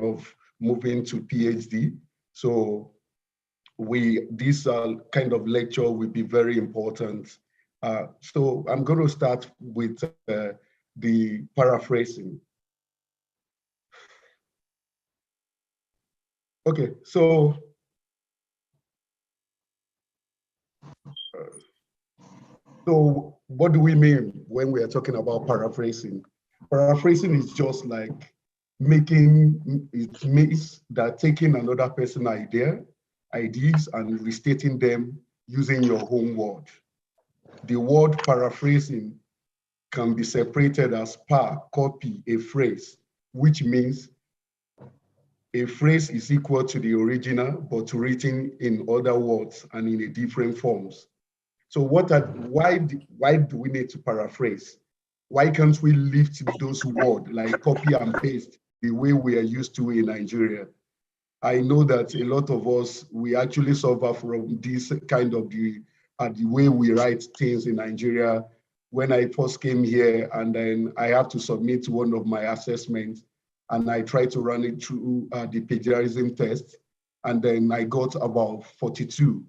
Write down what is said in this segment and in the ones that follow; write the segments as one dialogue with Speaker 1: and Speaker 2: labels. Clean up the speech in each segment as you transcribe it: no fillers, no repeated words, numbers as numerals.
Speaker 1: of moving to PhD. So this kind of lecture will be very important. So I'm going to start with the paraphrasing. Okay, so what do we mean when we are talking about paraphrasing? Paraphrasing is just like it means that taking another person's ideas and restating them using your own word. The word paraphrasing can be separated as copy, a phrase, which means a phrase is equal to the original, but written in other words and in a different forms. So why do we need to paraphrase? Why can't we lift those words like copy and paste the way we are used to in Nigeria? I know that a lot of us, we actually suffer from this kind of the way we write things in Nigeria. When I first came here and then I have to submit one of my assessments and I tried to run it through the plagiarism test, and then I got about 42.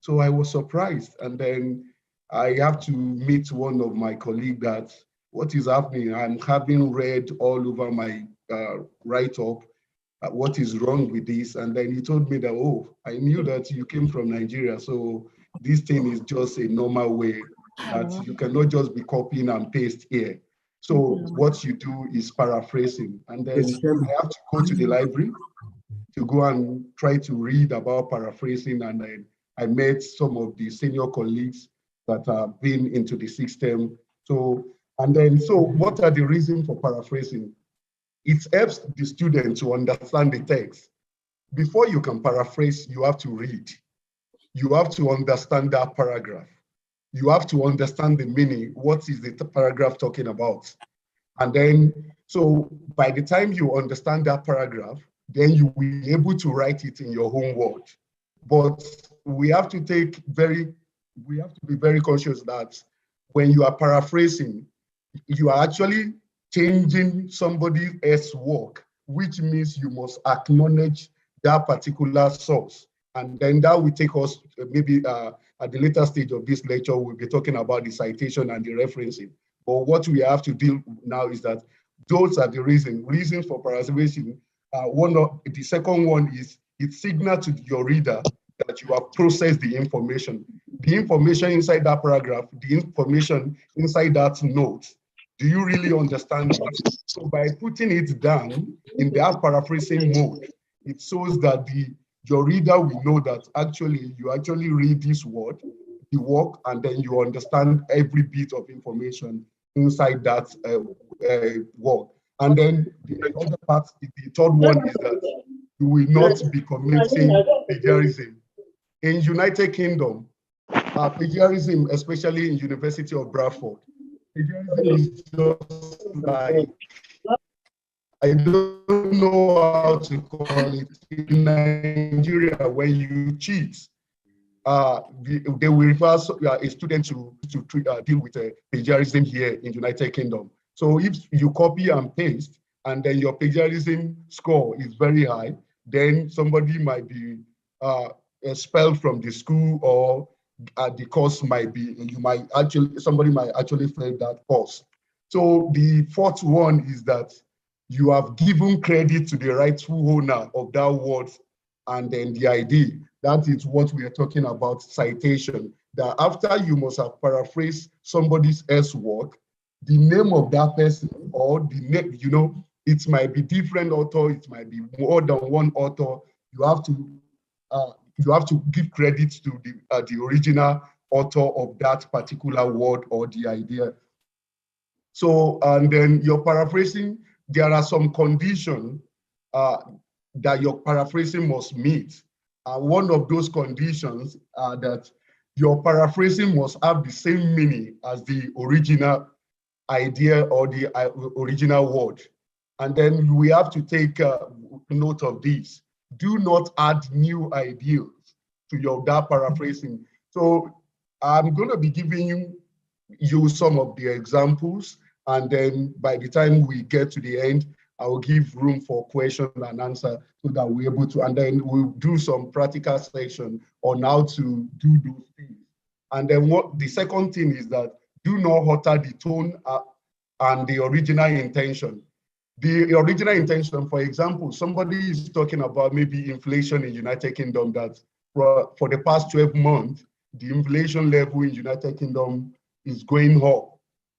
Speaker 1: So I was surprised. And then I have to meet one of my colleagues that, what is happening? I'm having read all over my write-up, what is wrong with this? And then he told me that, oh, I knew that you came from Nigeria. So this thing is just a normal way that you cannot just be copying and paste here. So what you do is paraphrasing. And then I have to go to the library to go and try to read about paraphrasing. And then I met some of the senior colleagues that have been into the system. So what are the reasons for paraphrasing? It helps the student to understand the text. Before you can paraphrase, you have to read. You have to understand that paragraph. You have to understand the meaning. What is the paragraph talking about? And then, so by the time you understand that paragraph, then you will be able to write it in your own word. But we have to be very conscious that when you are paraphrasing, you are actually changing somebody else's work, which means you must acknowledge that particular source. And then that will take us maybe at the later stage of this lecture, we'll be talking about the citation and the referencing. But what we have to deal now is that those are the reasons for paraphrasing. The second one is it signals to your reader that you have processed the information. The information inside that paragraph, the information inside that note, do you really understand it? So by putting it down in that paraphrasing mode, it shows that your reader will know that you actually read this word, the work, and then you understand every bit of information inside that word. And then the other part, the third one is that you will not be committing plagiarism. In United Kingdom, plagiarism, especially in University of Bradford, plagiarism is just like, I don't know how to call it. In Nigeria, when you cheat, they will refer a student to deal with plagiarism here in United Kingdom. So if you copy and paste, and then your plagiarism score is very high, then somebody might be expelled from the school, or the course might be, somebody might actually fail that course. So the fourth one is that you have given credit to the rightful owner of that word and then the idea. That is what we are talking about, citation. That after you must have paraphrased somebody else's work, the name of that person, or the name, it might be different author, it might be more than one author. You have to give credit to the original author of that particular word or the idea. So, and then your paraphrasing, there are some conditions that your paraphrasing must meet. One of those conditions are that your paraphrasing must have the same meaning as the original idea or the original word. And then we have to take note of this. Do not add new ideas to that paraphrasing. So I'm going to be giving you some of the examples, and then by the time we get to the end, I will give room for question and answer so that we're able to, and then we'll do some practical section on how to do those things. And then what the second thing is that do not alter the tone and the original intention. The original intention, for example, somebody is talking about maybe inflation in United Kingdom, that for the past 12 months, the inflation level in United Kingdom is going up.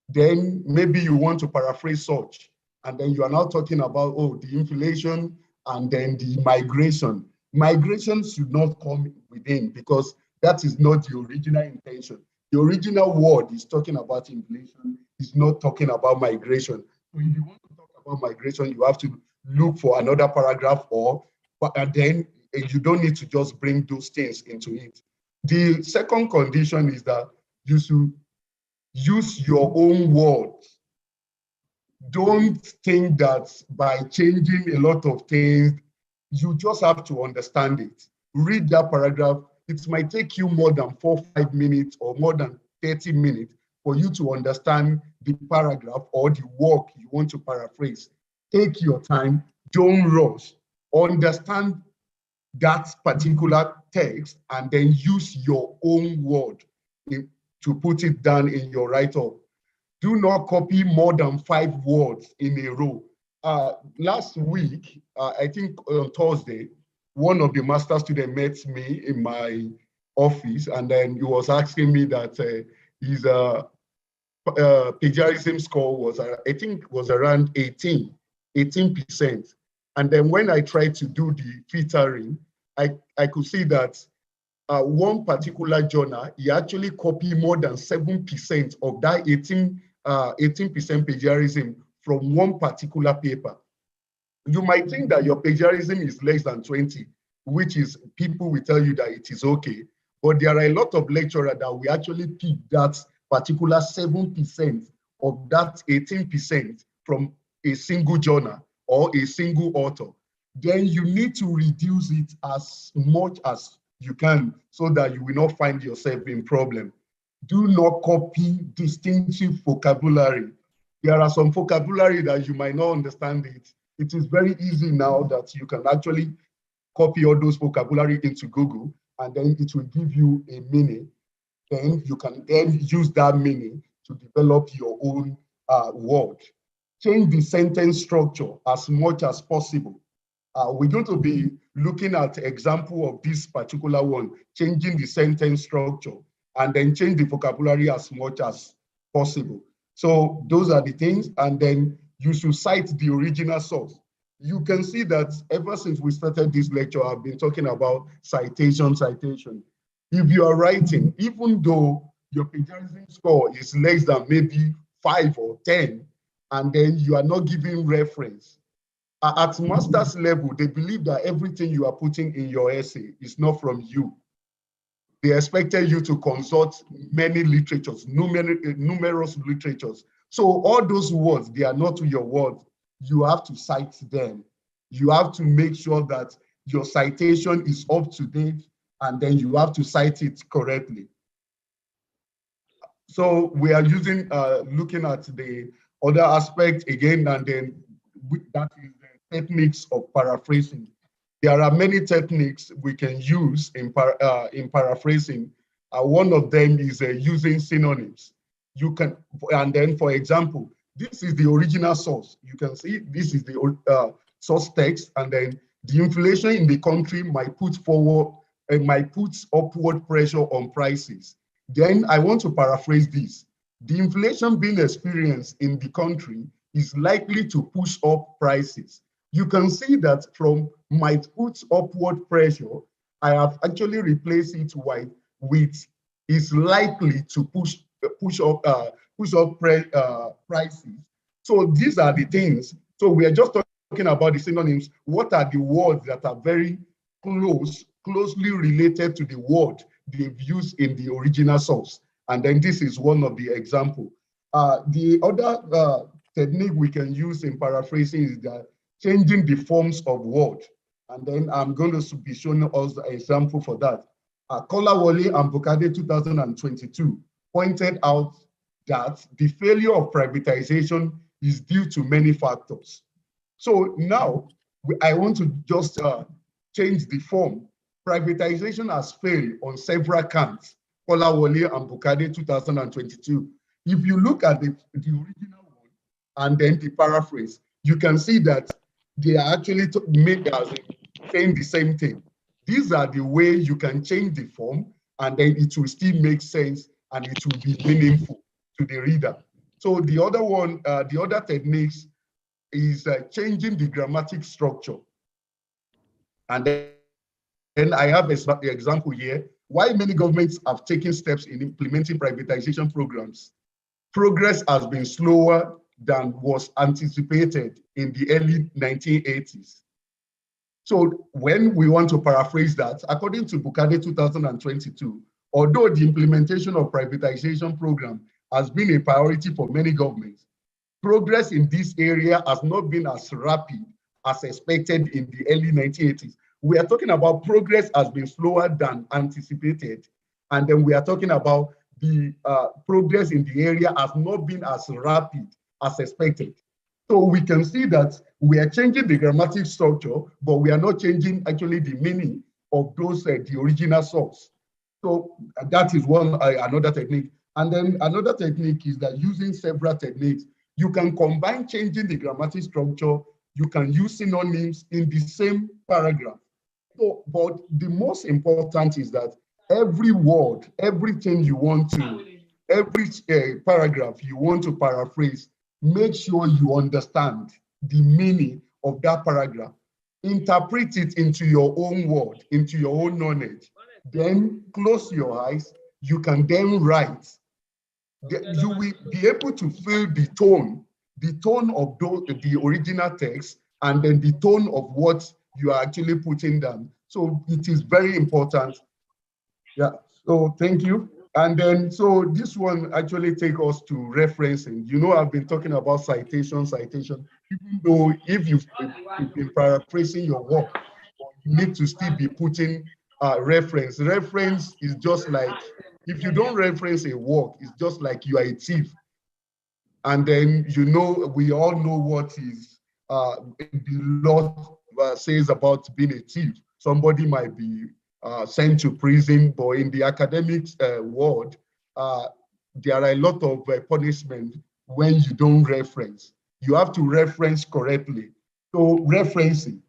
Speaker 1: Then maybe you want to paraphrase such, and then you are now talking about, oh, the inflation and then the migration. Migration should not come within because that is not the original intention. The original word is talking about inflation, it's not talking about migration. So if you want to talk about migration, you have to look for another paragraph, and then you don't need to just bring those things into it. The second condition is that you should use your own words. Don't think that by changing a lot of things, you just have to understand it. Read that paragraph. It might take you more than 4-5 minutes or more than 30 minutes for you to understand the paragraph or the work you want to paraphrase. Take your time, don't rush. Understand that particular text and then use your own word to put it down in your write-up. Do not copy more than 5 words in a row. Last week, I think on Thursday, one of the master students met me in my office, and then he was asking me that his plagiarism score was, I think, was around 18%. And then when I tried to do the filtering, I could see that one particular journal, he actually copied more than 7% of that 18% plagiarism from one particular paper. You might think that your plagiarism is less than 20, which is people will tell you that it is okay. But there are a lot of lecturers that will actually pick that particular 7% of that 18% from a single journal or a single author. Then you need to reduce it as much as you can so that you will not find yourself in problem. Do not copy distinctive vocabulary. There are some vocabulary that you might not understand it. It is very easy now that you can actually copy all those vocabulary into Google, and then it will give you a meaning. Then you can then use that meaning to develop your own word. Change the sentence structure as much as possible. We're going to be looking at example of this particular one, changing the sentence structure, and then change the vocabulary as much as possible. So those are the things, and then you should cite the original source. You can see that ever since we started this lecture, I've been talking about citation. If you are writing, even though your plagiarism score is less than maybe 5 or 10, and then you are not giving reference, at master's level, they believe that everything you are putting in your essay is not from you. They expected you to consult many literatures, numerous literatures. So all those words, they are not your words. You have to cite them. You have to make sure that your citation is up to date, and then you have to cite it correctly. So we are using, looking at the other aspect again, and then that is the techniques of paraphrasing. There are many techniques we can use in paraphrasing. One of them is using synonyms. You can, and then for example, this is the original source. You can see this is the source text, and then the inflation in the country might put upward pressure on prices. Then I want to paraphrase this. The inflation being experienced in the country is likely to push up prices. You can see that from might put upward pressure, I have actually replaced it with is likely to push up prices. So these are the things. So we are just talking about the synonyms. What are the words that are very closely related to the word they've used in the original source? And then this is one of the examples. The other technique we can use in paraphrasing is that changing the forms of word. And then I'm going to be showing us an example for that. Kolawole and Bukade 2022 pointed out that the failure of privatization is due to many factors. So now I want to just change the form. Privatization has failed on several counts. Kolawole and Bukade 2022. If you look at the original one and then the paraphrase, you can see that they are actually saying the same thing. These are the way you can change the form and then it will still make sense and it will be meaningful to the reader. So the other one, the other techniques is changing the grammatic structure. And then I have the example here, why many governments have taken steps in implementing privatization programs. Progress has been slower than was anticipated in the early 1980s. So when we want to paraphrase that, according to Bukade 2022, although the implementation of privatization program has been a priority for many governments, progress in this area has not been as rapid as expected in the early 1980s. We are talking about progress has been slower than anticipated. And then we are talking about the progress in the area has not been as rapid as expected. So we can see that we are changing the grammatic structure, but we are not changing actually the meaning of those, the original source. So that is one, another technique. And then another technique is that using several techniques, you can combine changing the grammatic structure, you can use synonyms in the same paragraph. So, but the most important is that every word, everything you want to, every paragraph you want to paraphrase, make sure you understand the meaning of that paragraph. Interpret it into your own word, into your own knowledge. Then close your eyes. You can then write. You will be able to feel the tone of the original text, and then the tone of what you are actually putting down. So it is very important. Yeah, so thank you. And then, so this one actually takes us to referencing. You know, I've been talking about citation, even though if you've been paraphrasing your work, you need to still be putting reference. Reference is just like, if you don't reference a work, it's just like you are a thief. And then, you know, we all know what is the law says about being a thief. Somebody might be sent to prison, but in the academics world, there are a lot of punishment when you don't reference. You have to reference correctly. So referencing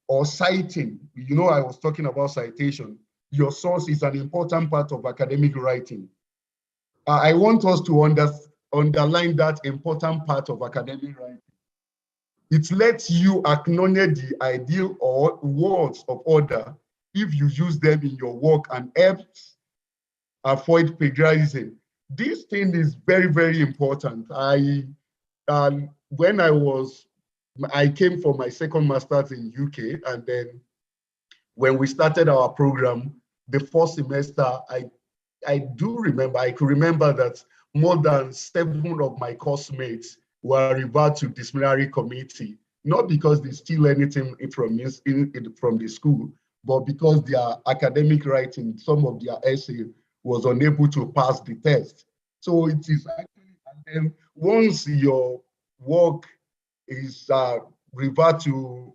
Speaker 1: or citing, you know, I was talking about citation. Your source is an important part of academic writing. I want us to underline that important part of academic writing. It lets you acknowledge the ideal or words of order if you use them in your work and helps avoid plagiarism. This thing is very, very important. When I came for my second master's in UK, and then when we started our program, the first semester, I could remember that more than 7 of my course mates were referred to disciplinary committee, not because they steal anything from the school, but because their academic writing, some of their essay was unable to pass the test. So it is actually, and then once your work is referred to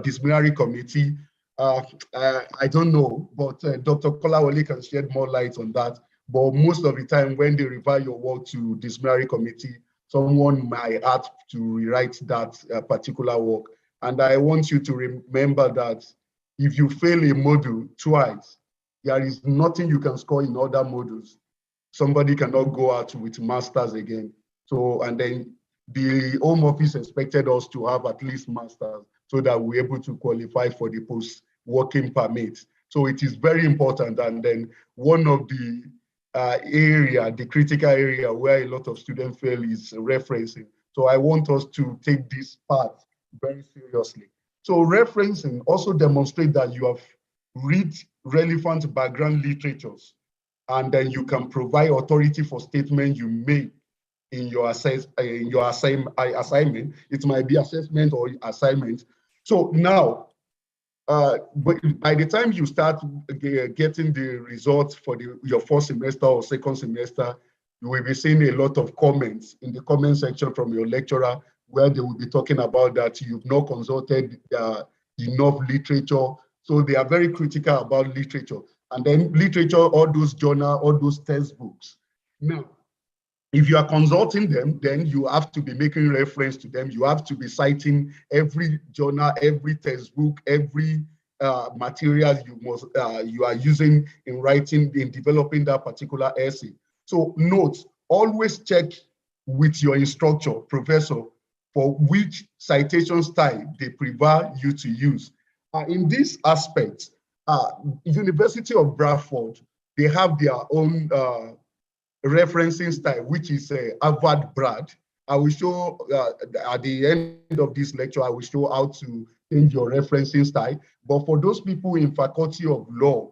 Speaker 1: disciplinary committee, I don't know, but Dr. Kolawole can shed more light on that. But most of the time when they refer your work to disciplinary committee, someone might have to rewrite that particular work. And I want you to remember that if you fail a module twice, there is nothing you can score in other modules. Somebody cannot go out with masters again. So, and then the Home Office expected us to have at least masters so that we're able to qualify for the post-working permit. So it is very important. And then one of the the critical area where a lot of students fail is referencing. So I want us to take this part very seriously. So referencing also demonstrates that you have read relevant background literatures, and then you can provide authority for statements you make in your assignment. It might be assessment or assignment. So now, but by the time you start getting the results for your first semester or second semester, you will be seeing a lot of comments in the comment section from your lecturer where they will be talking about that you've not consulted enough literature. So they are very critical about literature. And then literature, all those journal, all those textbooks. Now, if you are consulting them, then you have to be making reference to them. You have to be citing every journal, every textbook, every material you are using in writing, in developing that particular essay. So note, always check with your instructor, professor, for which citation style they prefer you to use. In this aspect, University of Bradford, they have their own referencing style, which is Harvard Brad. I will show at the end of this lecture, I will show how to change your referencing style. But for those people in Faculty of Law,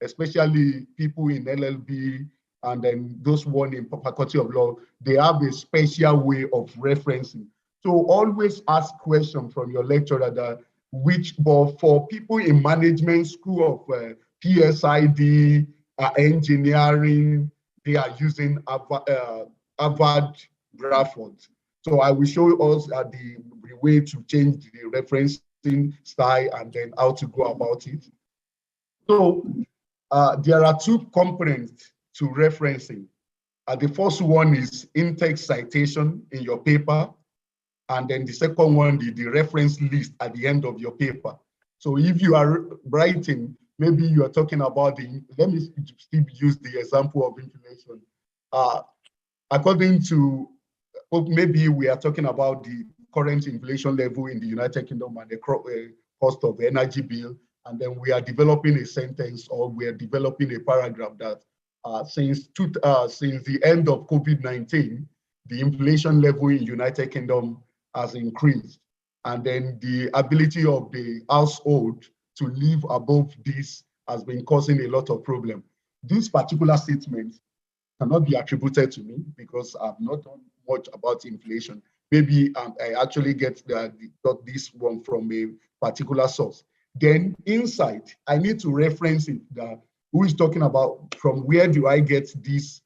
Speaker 1: especially people in LLB and then those one in Faculty of Law, they have a special way of referencing. So always ask questions from your lecturer that but for people in management, school of PSID, engineering, they are using Harvard Bradford. So I will show us the way to change the referencing style and then how to go about it. So there are two components to referencing. The first one is in-text citation in your paper. And then the second one, the reference list at the end of your paper. So if you are writing, maybe you are talking about let me still use the example of inflation. According to, maybe we are talking about the current inflation level in the United Kingdom and the cost of the energy bill. And then we are developing a sentence or we are developing a paragraph that since the end of COVID-19, the inflation level in United Kingdom has increased. And then the ability of the household to live above this has been causing a lot of problems. This particular statement cannot be attributed to me because I've not done much about inflation. Maybe I actually got this one from a particular source. Then inside, I need to reference it. Who is talking about, from where do I get this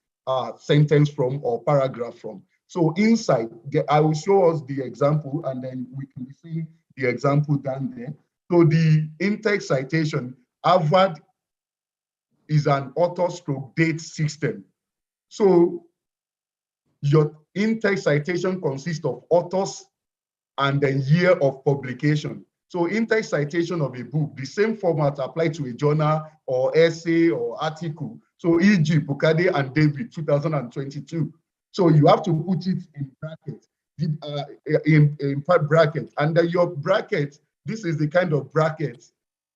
Speaker 1: sentence from or paragraph from? So inside, I will show us the example and then we can see the example down there. So the in-text citation, Harvard is an author-stroke-date system. So your in-text citation consists of authors and the year of publication. So in-text citation of a book, the same format applied to a journal or essay or article. So e.g. Bukade and David, 2022. So you have to put it in brackets, in bracket. Under your bracket, this is the kind of bracket.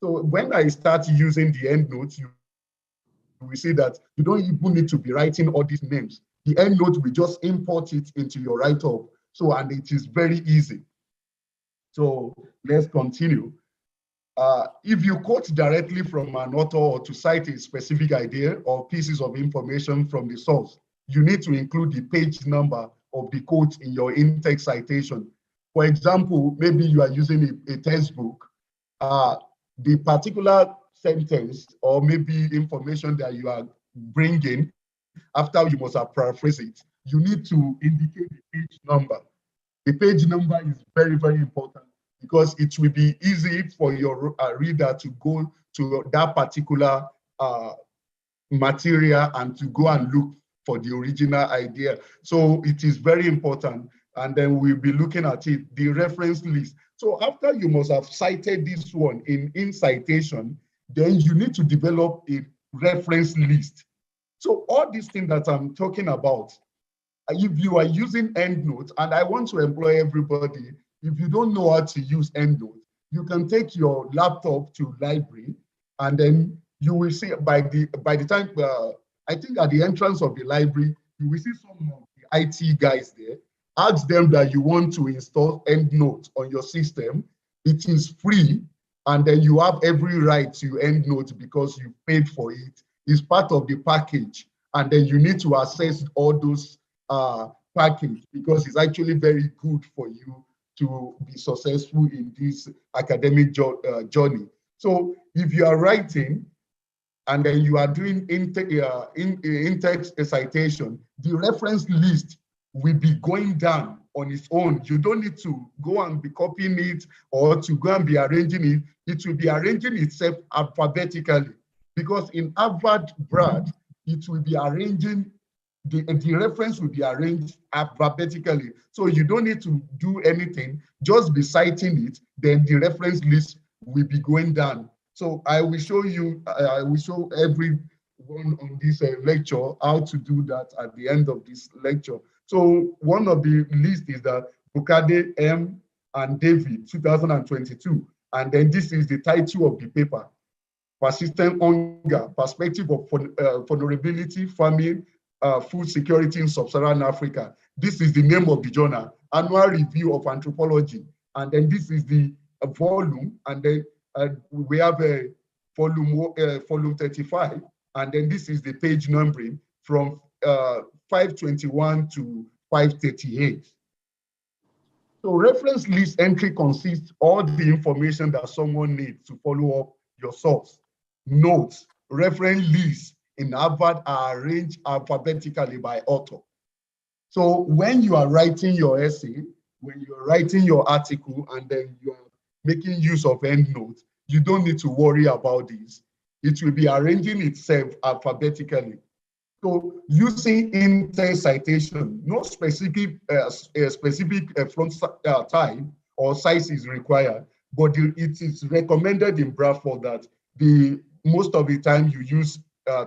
Speaker 1: So when I start using the endnotes, you will see that you don't even need to be writing all these names. The endnote will just import it into your write-up. So, and it is very easy. So let's continue. If you quote directly from an author or to cite a specific idea or pieces of information from the source, you need to include the page number of the quote in your in-text citation. For example, maybe you are using a textbook. The particular sentence or maybe information that you are bringing, after you must have paraphrased it, you need to indicate the page number. The page number is very, very important because it will be easy for your reader to go to that particular material and to go and look for the original idea. So it is very important. And then we'll be looking at it, the reference list. So after you must have cited this one in citation, then you need to develop a reference list. So all these things that I'm talking about, if you are using EndNote, and I want to employ everybody, if you don't know how to use EndNote, you can take your laptop to library, and then you will see by the time, I think at the entrance of the library, you will see some of the IT guys there. Ask them that you want to install EndNote on your system. It is free, and then you have every right to EndNote because you paid for it. It's part of the package, and then you need to access all those package because it's actually very good for you to be successful in this academic journey. So if you are writing and then you are doing in-text citation, the reference list will be going down on its own. You don't need to go and be copying it or to go and be arranging it. It will be arranging itself alphabetically, because in Harvard Brad, it will be arranging, the reference will be arranged alphabetically. So you don't need to do anything, just be citing it, then the reference list will be going down. So I will show you, I will show everyone on this lecture how to do that at the end of this lecture. So one of the list is that Bukade, M, and David, 2022. And then this is the title of the paper: Persistent Hunger, Perspective of Vulnerability, Famine, Food Security in Sub-Saharan Africa. This is the name of the journal, Annual Review of Anthropology. And then this is the volume, and then we have a volume 35, and then this is the page numbering from 521 to 538. So reference list entry consists all the information that someone needs to follow up your source. Notes, reference lists in Harvard are arranged alphabetically by author. So when you are writing your essay, when you're writing your article, and then you are making use of endnotes, you don't need to worry about this. It will be arranging itself alphabetically. So using in-text citation, no specific font type or size is required, but it is recommended in Bradford that most of the time you use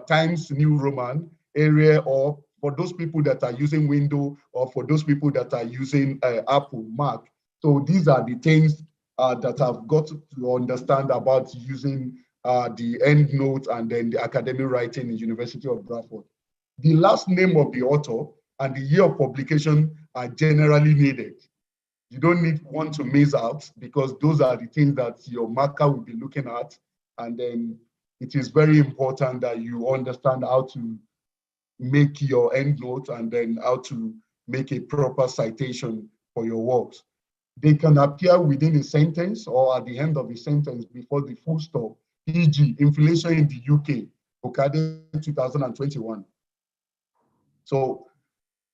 Speaker 1: Times New Roman, Arial, or for those people that are using Windows, or for those people that are using Apple, Mac. So these are the things that I've got to understand about using the endnote and then the academic writing in University of Bradford. The last name of the author and the year of publication are generally needed. You don't want to miss out, because those are the things that your marker will be looking at. And then it is very important that you understand how to make your endnote and then how to make a proper citation for your works. They can appear within a sentence or at the end of a sentence before the full stop, e.g. inflation in the UK, Okade 2021. So,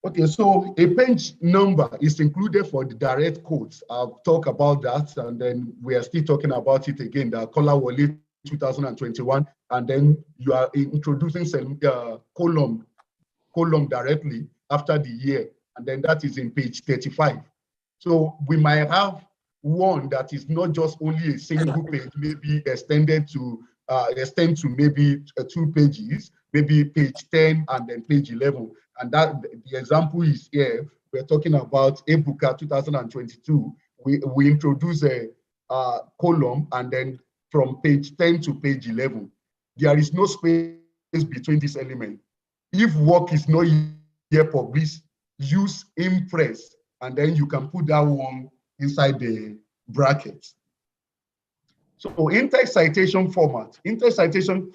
Speaker 1: okay, so a page number is included for the direct quotes. I've talked about that, and then we are still talking about it again, the Kolawole 2021, and then you are introducing some column directly after the year, and then that is in page 35. So we might have one that is not just only a single page, maybe extend to maybe 2 pages, maybe page 10 and then page 11. And that the example is here. We're talking about Ebuka 2022. We introduce a column, and then from page 10 to page 11, there is no space between this element. If work is not yet published, use impress, and then you can put that one inside the brackets. So in-text citation format. In-text citation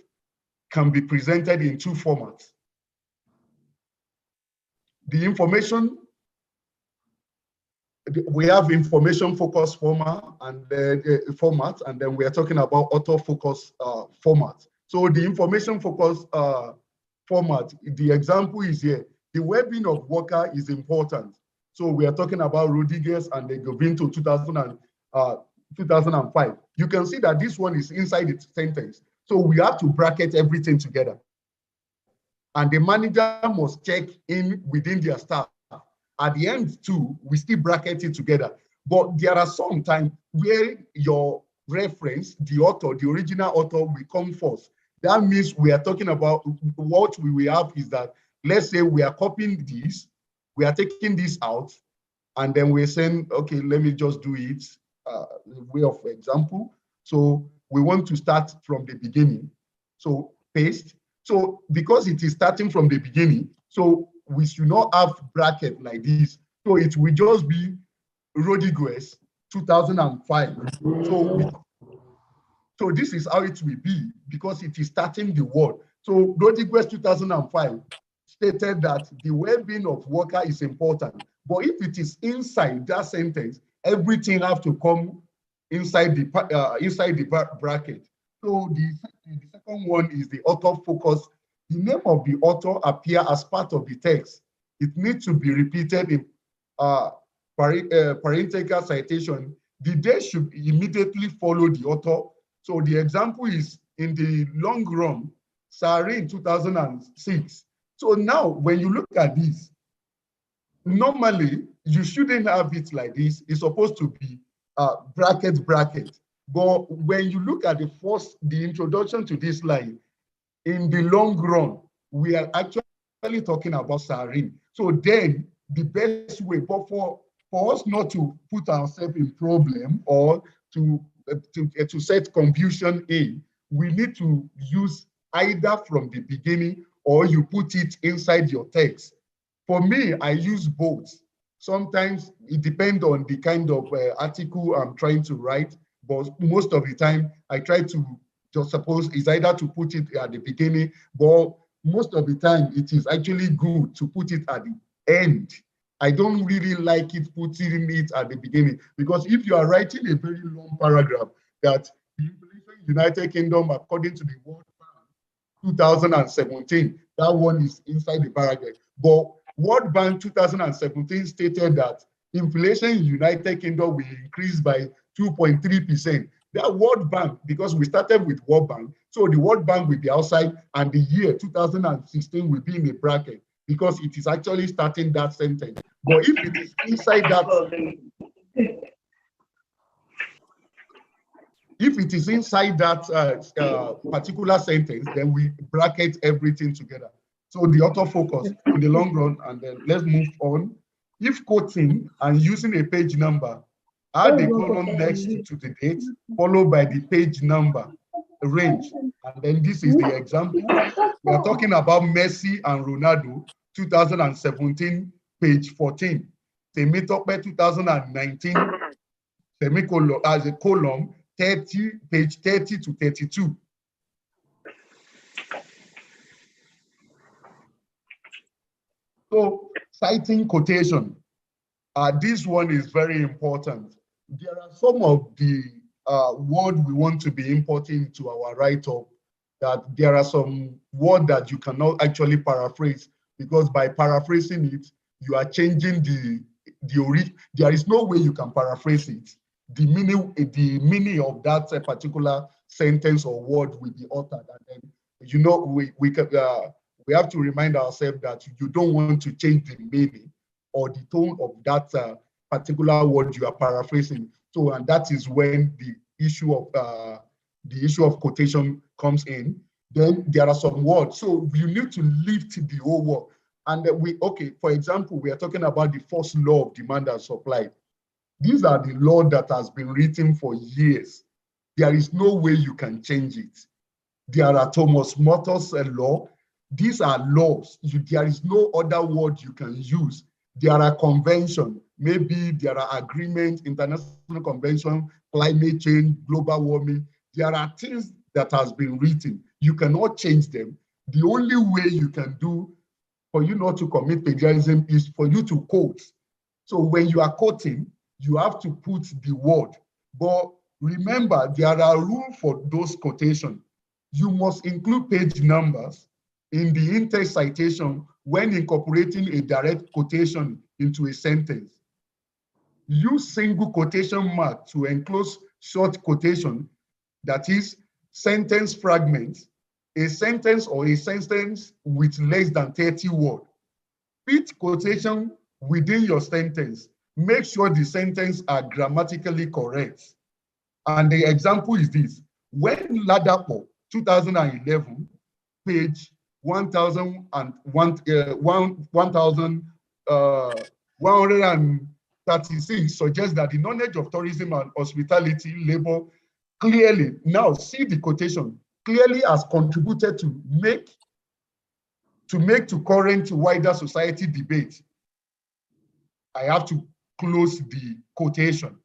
Speaker 1: can be presented in 2 formats. The information, we have information focused format, and then we are talking about author focused format. So the information focused format, the example is here. The well-being of worker is important. So we are talking about Rodriguez and the Govinto 2005. You can see that this one is inside the sentence. So we have to bracket everything together. And the manager must check in within their staff. At the end too, we still bracket it together. But there are some times where your reference, the author, the original author will come first. That means we are talking about what we will have is that, let's say we are copying this, we are taking this out, and then we're saying, okay, let me just do it way of example. So we want to start from the beginning. So paste. So because it is starting from the beginning, so we should not have bracket like this. So it will just be Rodriguez 2005. So this is how it will be, because it is starting the word. So Rodriguez 2005 stated that the well-being of worker is important. But if it is inside that sentence, everything have to come inside the bracket. So the second one is the author focus. The name of the author appear as part of the text. It needs to be repeated in parenthetical citation, the date should immediately follow the author. So the example is in the long run, Sarin 2006. So now when you look at this, normally you shouldn't have it like this. It's supposed to be bracket. But when you look at the introduction to this line, in the long run, we are actually talking about Sarin. So then the best way, but for us not to put ourselves in problem or to set confusion in, we need to use either from the beginning or you put it inside your text. For me, I use both. Sometimes it depends on the kind of article I'm trying to write, but most of the time I try to just suppose it's either to put it at the beginning, but most of the time it is actually good to put it at the end. I don't really like it putting it at the beginning, because if you are writing a very long paragraph that the United Kingdom, according to the World Bank 2017, that one is inside the paragraph. But World Bank 2017 stated that inflation in United Kingdom will increase by 2.3%. That World Bank, because we started with World Bank, so the World Bank will be outside and the year 2016 will be in a bracket because it is actually starting that sentence. But if it is inside that, if it is inside that particular sentence, then we bracket everything together. So the autofocus in the long run, and then let's move on. If quoting and using a page number, add a column next to the date, followed by the page number range. And then this is the example. We are talking about Messi and Ronaldo, 2017, page 14. Temitope 2019, semicolon, as a column, 30, page 30 to 32. So citing quotation, this one is very important. There are some of the words we want to be importing to our write-up, that there are some words that you cannot actually paraphrase, because by paraphrasing it, you are changing the origin. There is no way you can paraphrase it. The meaning of that particular sentence or word will be altered. And then, you know, we have to remind ourselves that you don't want to change the meaning or the tone of that particular word you are paraphrasing. So, and that is when the issue of quotation comes in. Then there are some words. So you need to lift the whole word. And for example, we are talking about the first law of demand and supply. These are the law that has been written for years. There is no way you can change it. There are Thomas Motors law. These are laws. There is no other word you can use. There are conventions. Maybe there are agreements, international convention, climate change, global warming. There are things that has been written. You cannot change them. The only way you can do for you not to commit plagiarism is for you to quote. So when you are quoting, you have to put the word. But remember, there are rules for those quotations. You must include page numbers in the in-text citation when incorporating a direct quotation into a sentence. Use single quotation mark to enclose short quotation, that is, sentence fragments, a sentence or a sentence with less than 30 words. Fit quotation within your sentence. Make sure the sentence are grammatically correct. And the example is this. When Ladapo, 2011, page 1136 suggests that the knowledge of tourism and hospitality labor clearly, now see the quotation, clearly has contributed to make to current wider society debate. I have to close the quotation.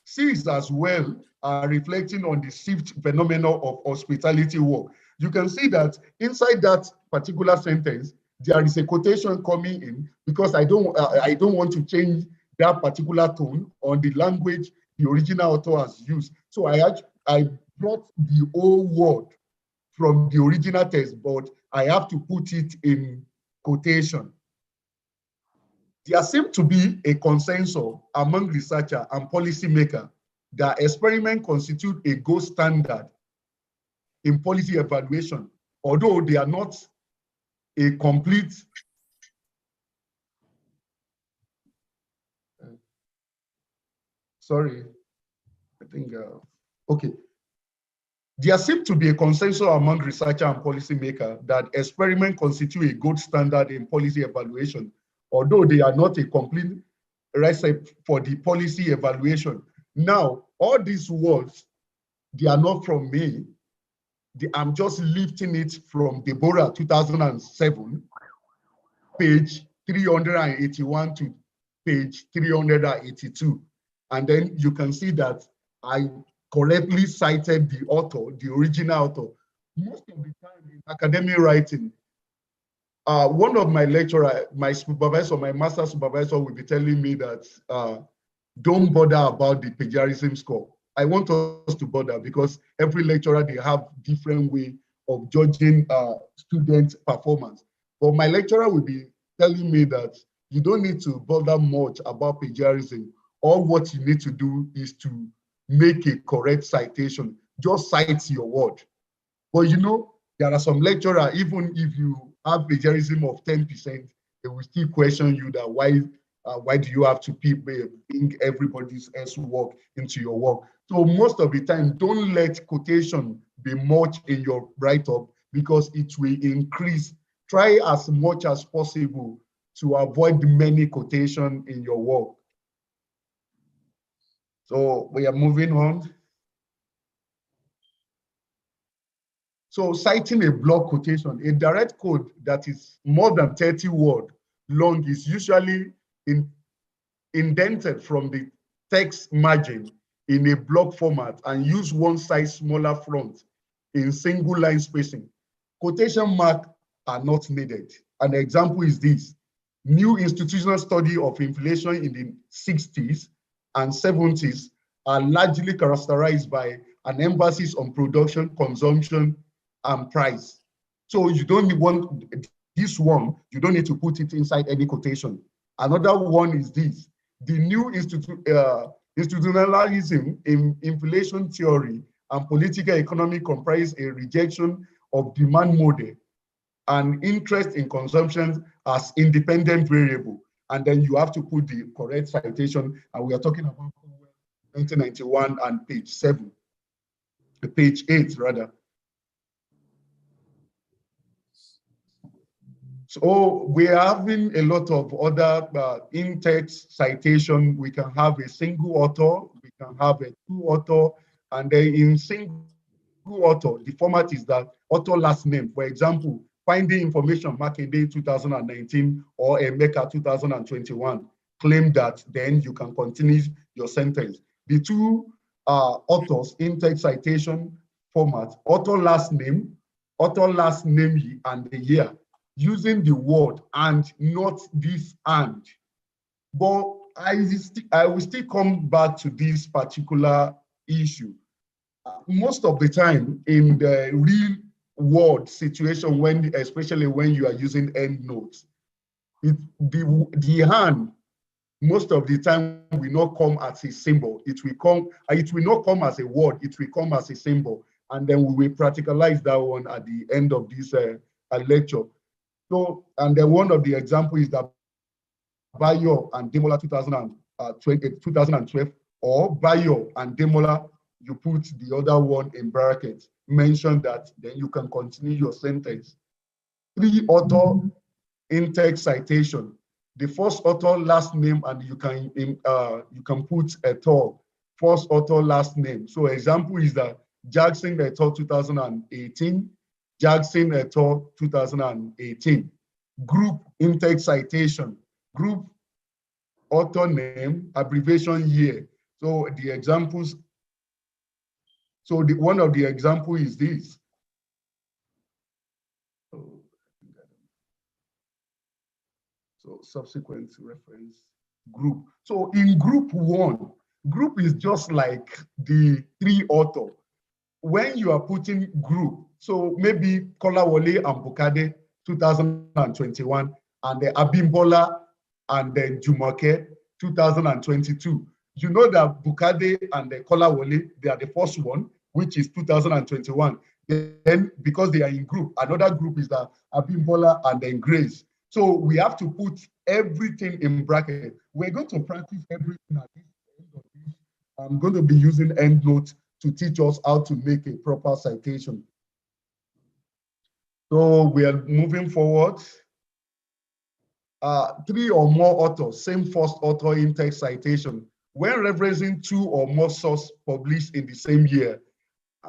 Speaker 1: Six as well are reflecting on the shift phenomenon of hospitality work. You can see that inside that particular sentence, there is a quotation coming in because I don't want to change that particular tone on the language the original author has used. So I brought the whole word from the original text, but I have to put it in quotation. There seems to be a consensus among researchers and policymakers that experiments constitute a gold standard in policy evaluation, although they are not a complete sorry, I think, okay. There seems to be a consensus among researchers and policymakers that experiments constitute a gold standard in policy evaluation, although they are not a complete recipe for the policy evaluation. Now, all these words, they are not from me. I'm just lifting it from Deborah 2007, page 381 to page 382. And then you can see that I correctly cited the author, the original author. Most of the time in academic writing, one of my lecturer, my supervisor, my master supervisor will be telling me that don't bother about the plagiarism score. I want us to bother because every lecturer, they have different way of judging student performance. But my lecturer will be telling me that you don't need to bother much about plagiarism. All what you need to do is to make a correct citation. Just cite your word. But you know, there are some lecturers, even if you have plagiarism of 10%, they will still question you that why do you have to bring everybody's else work into your work? So most of the time, don't let quotation be much in your write-up because it will increase. Try as much as possible to avoid many quotation in your work. So we are moving on. So citing a block quotation, a direct quote that is more than 30 words long is usually indented from the text margin in a block format and use one size smaller font in single line spacing. Quotation marks are not needed. An example is this: new institutional study of inflation in the 60s and 70s are largely characterized by an emphasis on production, consumption, and price. So you don't want this one, you don't need to put it inside any quotation. Another one is this: the new institutionalism in inflation theory and political economy comprise a rejection of demand model and interest in consumption as independent variable. And then you have to put the correct citation. And we are talking about 1991 and page 8 rather. So we are having a lot of other in-text citation. We can have a single author, we can have a two author, and then in single author, the format is that author last name. For example, finding information Makinde 2019 or Emeka 2021. Claim that, then you can continue your sentence. The two authors in-text citation format, author last name, and the year, using the word and, not this and. But I will still come back to this particular issue. Most of the time in the real world situation, especially when you are using endnotes, the hand most of the time will not come as a symbol. It will not come as a word, it will come as a symbol. And then we will practicalize that one at the end of this lecture. So, and then one of the examples is that Bayo and Demola 2012, or Bayo and Demola, you put the other one in brackets, mention that, then you can continue your sentence. Three author in-text citation. The first author last name, and you can put et al. First author last name. So example is that Jackson et al. 2018, Jackson et al. 2018. Group in-text citation. Group author name, abbreviation year. So the examples. So one of the example is this. So subsequent reference group. So in group one, group is just like the three author. When you are putting group, so maybe Kolawole and Bukade 2021, and the Abimbola and then Jumoke 2022. You know that Bukade and the Kolawole, they are the first one, which is 2021. Then, because they are in group, another group is the Abimbola and then Grace. So we have to put everything in bracket. We're going to practice everything at this end of this. I'm going to be using EndNote to teach us how to make a proper citation. So we are moving forward. 3 or more authors, same first author in text citation. When referencing 2 or more sources published in the same year,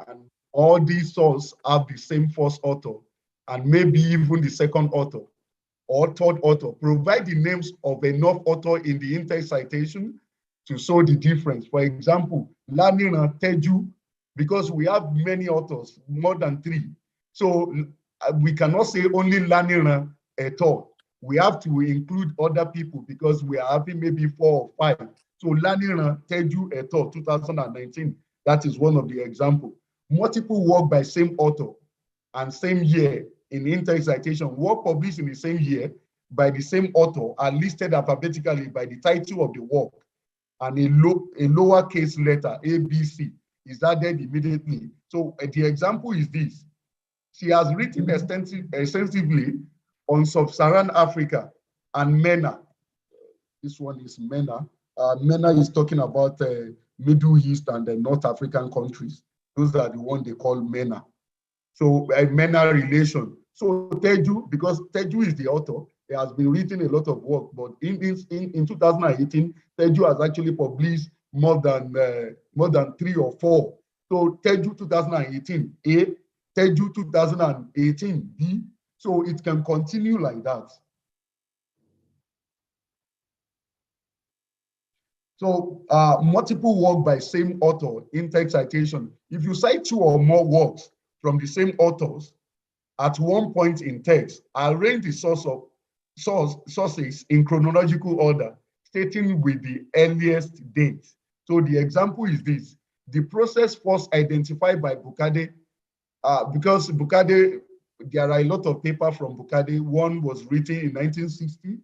Speaker 1: and all these sources have the same first author, and maybe even the second author or third author, provide the names of enough author in the in-text citation to show the difference. For example, Lanina Teju, because we have many authors, more than 3. So we cannot say only Lanina et al. We have to include other people because we are having maybe 4 or 5. So Lanina Teju et al. 2019, that is one of the examples. Multiple work by same author and same year in in-text citation, work published in the same year by the same author are listed alphabetically by the title of the work, and a lowercase letter, ABC, is added immediately. So the example is this. She has written extensively on sub-Saharan Africa and MENA. This one is MENA. MENA is talking about Middle East and the North African countries. Those are the ones they call MENA. So MENA relation. So Teju, because Teju is the author, he has been written a lot of work, but in 2018, Teju has actually published more than 3 or 4. So Teju 2018 A, Teju 2018 B. So it can continue like that. So multiple work by same author in text citation. If you cite 2 or more works from the same authors at one point in text, arrange the sources in chronological order, stating with the earliest date. So the example is this. The process first identified by Bukade, because Bukade, there are a lot of paper from Bukade. One was written in 1960,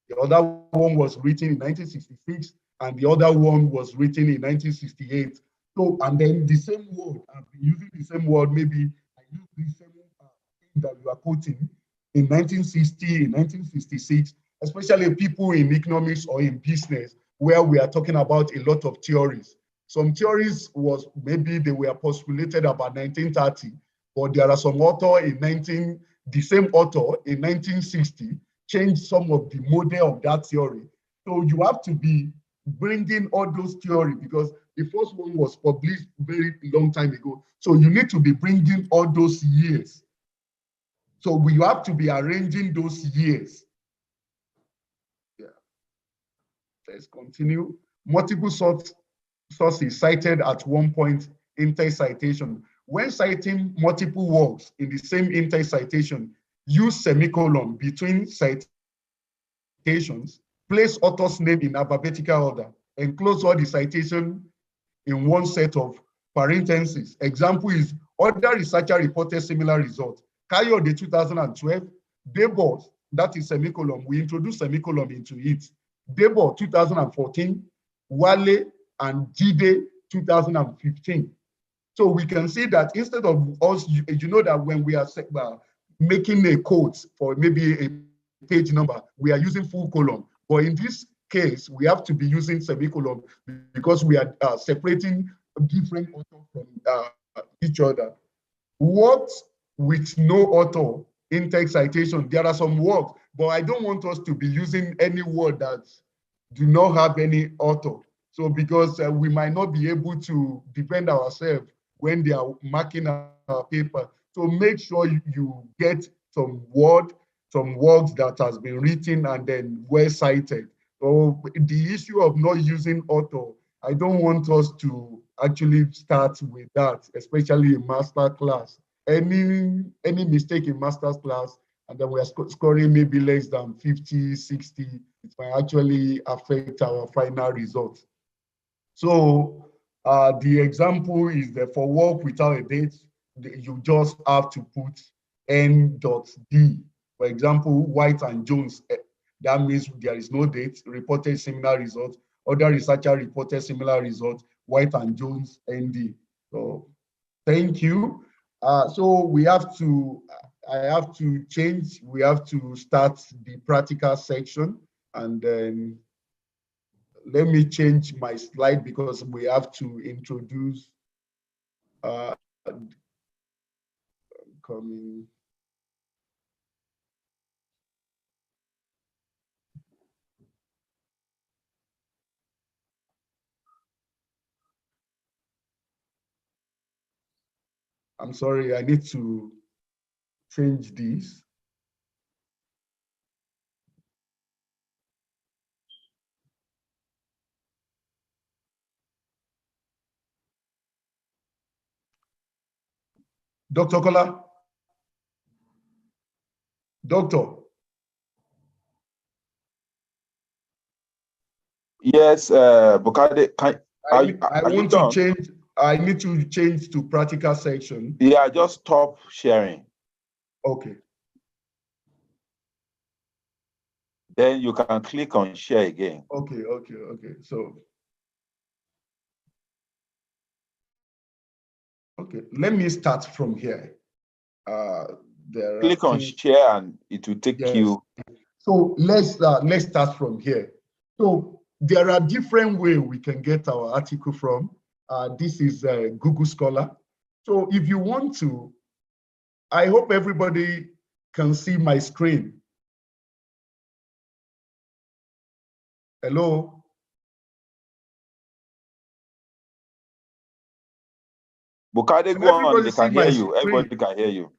Speaker 1: the other one was written in 1966, and the other one was written in 1968. So, and then the same word, I've been using the same word, maybe I use the same thing that you are quoting in 1960, in 1966, especially people in economics or in business, where we are talking about a lot of theories. Some theories was maybe they were postulated about 1930, but there are some author the same author in 1960 changed some of the model of that theory. So you have to be bringing all those theories because the first one was published very long time ago. So you need to be bringing all those years. So we have to be arranging those years. Yeah. Let's continue. Multiple sources cited at one point in text citation. When citing multiple works in the same in-text citation, use semicolon between citations, place author's name in alphabetical order, enclose all the citation in one set of parentheses. Example is, other researcher reported similar results. Kayode 2012, Debo, that is semicolon, we introduced semicolon into it. Debo 2014, Wale and Jide 2015. So we can see that instead of us, you know that when we are making a code for maybe a page number, we are using full colon. But in this case, we have to be using semicolon because we are separating different authors from each other. Works with no author in text citation, there are some words, but I don't want us to be using any word that do not have any author. So because we might not be able to defend ourselves when they are marking our paper. So make sure you get some words that has been written and then well cited. So the issue of not using author, I don't want us to actually start with that, especially in master class. Any mistake in master's class, and then we are scoring maybe less than 50, 60, it might actually affect our final results. So the example is that for work without a date, you just have to put N.D. For example, White and Jones, That means there is no date, reported similar results. Other researcher reported similar results, White and Jones, ND. So thank you. So we have to, I have to change, we have to start the practical section, and then let me change my slide because we have to introduce coming. I'm sorry, I need to change this. Dr. Kola? Doctor?
Speaker 2: Yes, Bukade,
Speaker 1: I want to change, I need to change to practical section.
Speaker 2: Yeah, just stop sharing.
Speaker 1: Okay.
Speaker 2: Then you can click on share again.
Speaker 1: Okay. So, okay, let me start from here.
Speaker 2: Click on share and it will take you.
Speaker 1: So let's start from here. So there are different ways we can get our article from. This is Google Scholar. So if you want to, I hope everybody can see my screen. Hello?
Speaker 2: Bukade, go on, they can hear you. Everybody can hear you.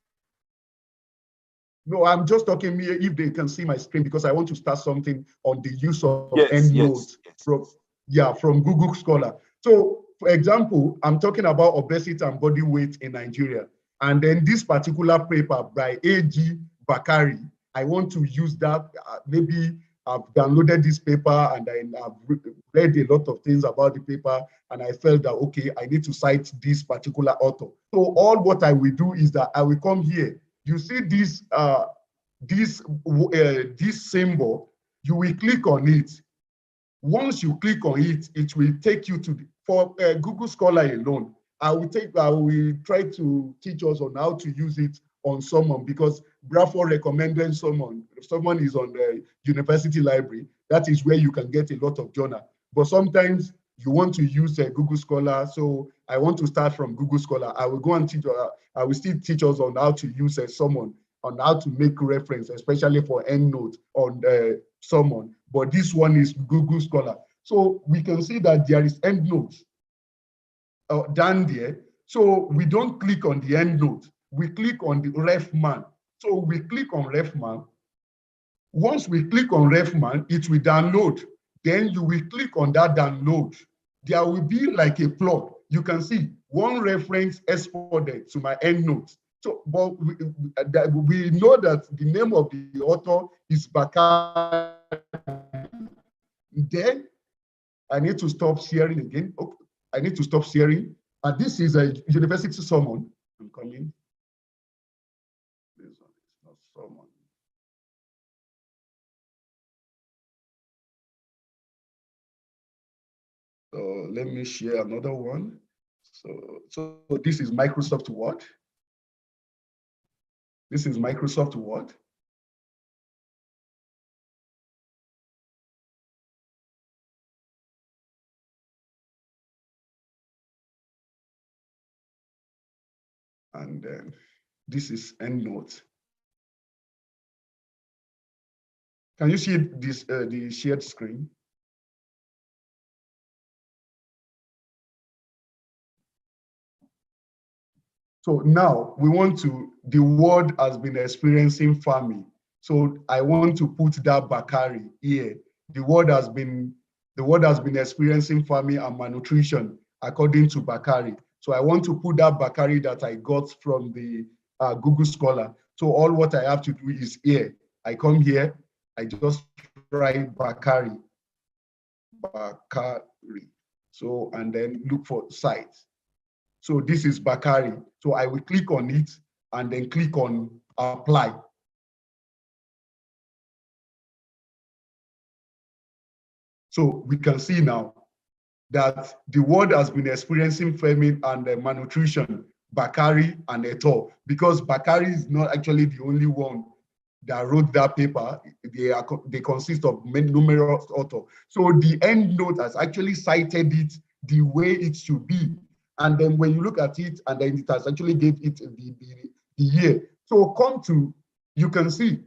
Speaker 1: No, I'm just talking if they can see my screen, because I want to start something on the use of EndNote from Google Scholar. So, for example, I'm talking about obesity and body weight in Nigeria. And then this particular paper by A.G. Bakari, I want to use that. Maybe I've downloaded this paper and I've read a lot of things about the paper, and I felt that, okay, I need to cite this particular author. So all what I will do is that I will come here. You see this this symbol, you will click on it. Once you click on it, it will take you to for Google Scholar alone. I will try to teach us on how to use it on someone, because Bradford recommended someone is on the university library. That is where you can get a lot of journal. But sometimes you want to use Google Scholar, so I want to start from Google Scholar. I will go and teach. I will still teach us on how to use someone, on how to make reference, especially for EndNote on someone. But this one is Google Scholar. So we can see that there is EndNote down there. So we don't click on the EndNote. We click on the RefMan. So we click on RefMan. Once we click on RefMan, it will download. Then you will click on that download. There will be like a plug. You can see one reference exported to my EndNote. So, but we know that the name of the author is Bakari. Then I need to stop sharing again. Okay, I need to stop sharing. And this is a university summon. I'm coming. This one is not summon. So let me share another one. So this is Microsoft Word. This is Microsoft Word. And then this is EndNote. Can you see this the shared screen? So now we want to, the world has been experiencing famine. So I want to put that Bakari here. The world has been experiencing famine and malnutrition according to Bakari. So I want to put that Bakari that I got from the Google Scholar. So all what I have to do is here. I come here, I just write Bakari. So, and then look for sites. So this is Bakari. So I will click on it and then click on apply. So we can see now that the world has been experiencing famine and malnutrition, Bakari and Eto, because Bakari is not actually the only one that wrote that paper. They consist of numerous authors. So the end note has actually cited it the way it should be. And then when you look at it, and then it has actually gave it the year. So you can see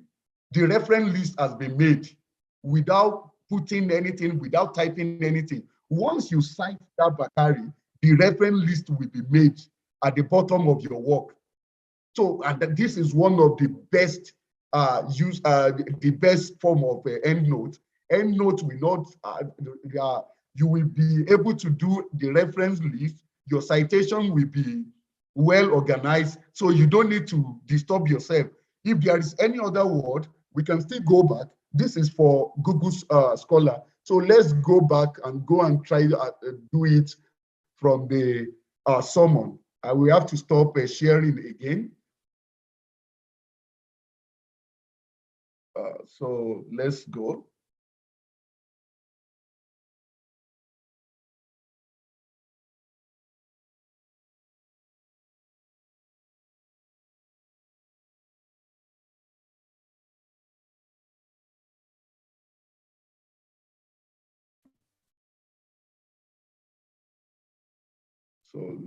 Speaker 1: the reference list has been made without putting anything, without typing anything. Once you cite that Bakari, the reference list will be made at the bottom of your work. So, and this is one of the best the best form of EndNote. EndNote will not, you will be able to do the reference list. Your citation will be well organized, so you don't need to disturb yourself. If there is any other word, we can still go back. This is for Google Scholar. So let's go back and go and try to do it from the summon. We have to stop sharing again. So let's go. So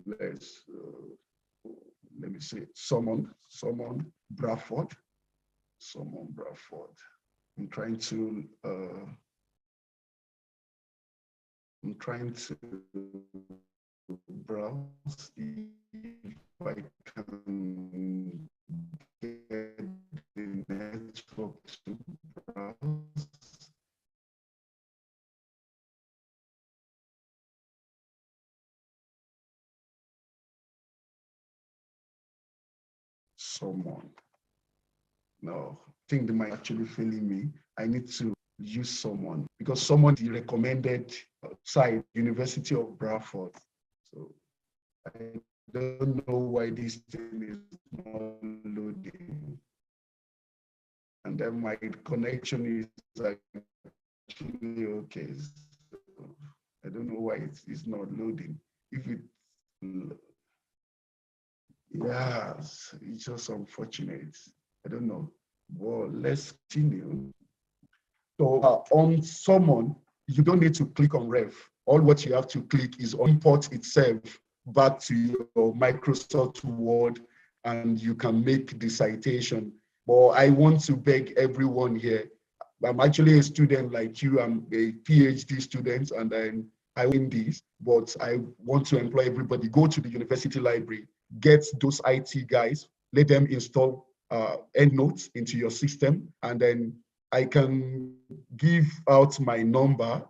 Speaker 1: let me see, summon Bradford. Summon Bradford. I'm trying to browse if I can get the network to browse. Someone. No, I think they might actually failing me. I need to use someone because someone is the recommended site, University of Bradford. So I don't know why this thing is not loading. And then my connection is actually okay. So I don't know why it's not loading. If it, yes, it's just unfortunate. I don't know. Well, let's continue. So on summon, you don't need to click on ref. All what you have to click is on import itself back to your Microsoft Word, and you can make the citation. But I want to beg everyone here. I'm actually a student like you. I'm a PhD student, and I win this, but I want to employ everybody. Go to the university library, get those IT guys, let them install EndNotes into your system, and then I can give out my number.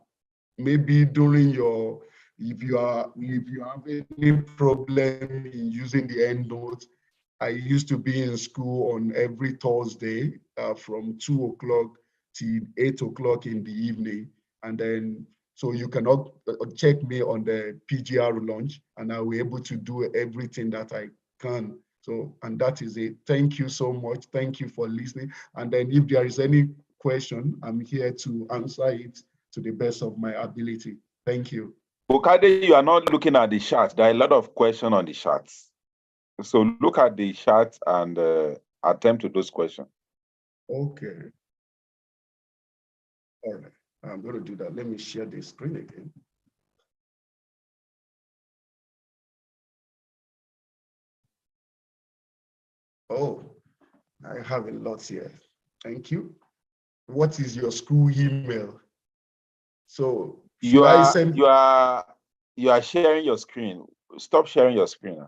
Speaker 1: Maybe during your, if you have any problem in using the EndNote, I used to be in school on every Thursday from 2 o'clock to 8 o'clock in the evening. And then, so you can check me on the PGR launch, and I'll be able to do everything that I can. So, and that is it. Thank you so much. Thank you for listening. And then if there is any question, I'm here to answer it to the best of my ability. Thank you.
Speaker 2: Bukade, you are not looking at the chat. There are a lot of questions on the charts. So look at the chat and attempt to those questions.
Speaker 1: Okay. All right. I'm going to do that. Let me share the screen again. Oh, I have a lot here. Thank you. What is your school email? So
Speaker 2: you are sharing your screen. Stop sharing your screen.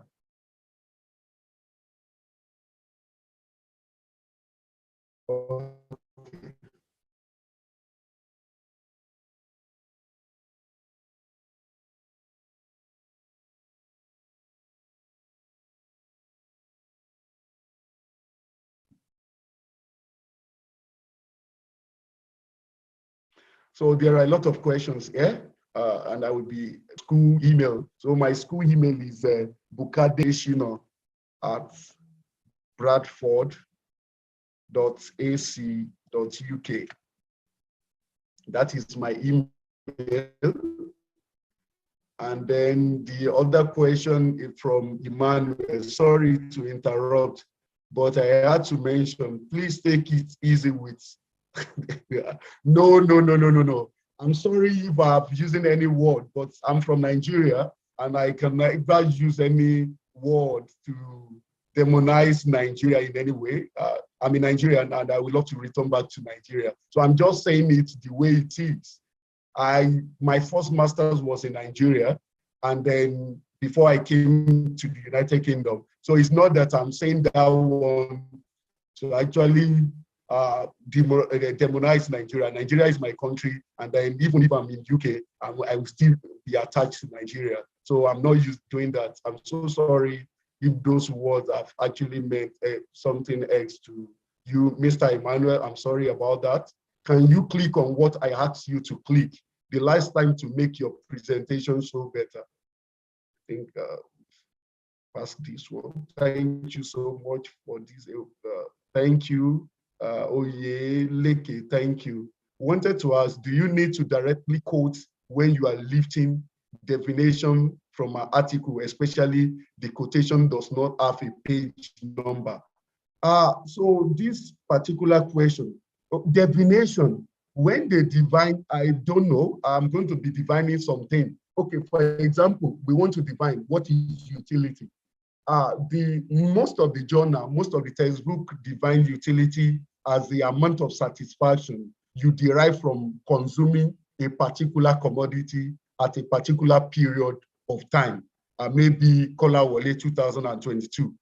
Speaker 1: Okay. So there are a lot of questions here, and I will be school email. So my school email is bukadeshino@bradford.ac.uk. That is my email And then the other question is from Emmanuel. Sorry to interrupt, but I had to mention, please take it easy with. No. I'm sorry if I'm using any word, but I'm from Nigeria and I can never use any word to demonize Nigeria in any way. I'm in Nigeria and I would love to return back to Nigeria. So I'm just saying it the way it is. My first master's was in Nigeria, and then before I came to the United Kingdom. So it's not that I'm saying that one to actually demonize Nigeria. Nigeria is my country, and then even if I'm in UK, I will still be attached to Nigeria. So I'm not used to doing that. I'm so sorry if those words have actually meant something else to you, Mr. Emmanuel. I'm sorry about that. Can you click on what I asked you to click the last time to make your presentation show better? I think pass this one. Thank you so much for this. Thank you. Oye Leke, thank you. Wanted to ask, do you need to directly quote when you are lifting definition from an article, especially the quotation does not have a page number? So this particular question, divination, when they divine, I don't know, I'm going to be divining something. Okay, for example, we want to define what is utility. Most of the journal, most of the textbook define utility as the amount of satisfaction you derive from consuming a particular commodity at a particular period of time, maybe Kolawole 2022.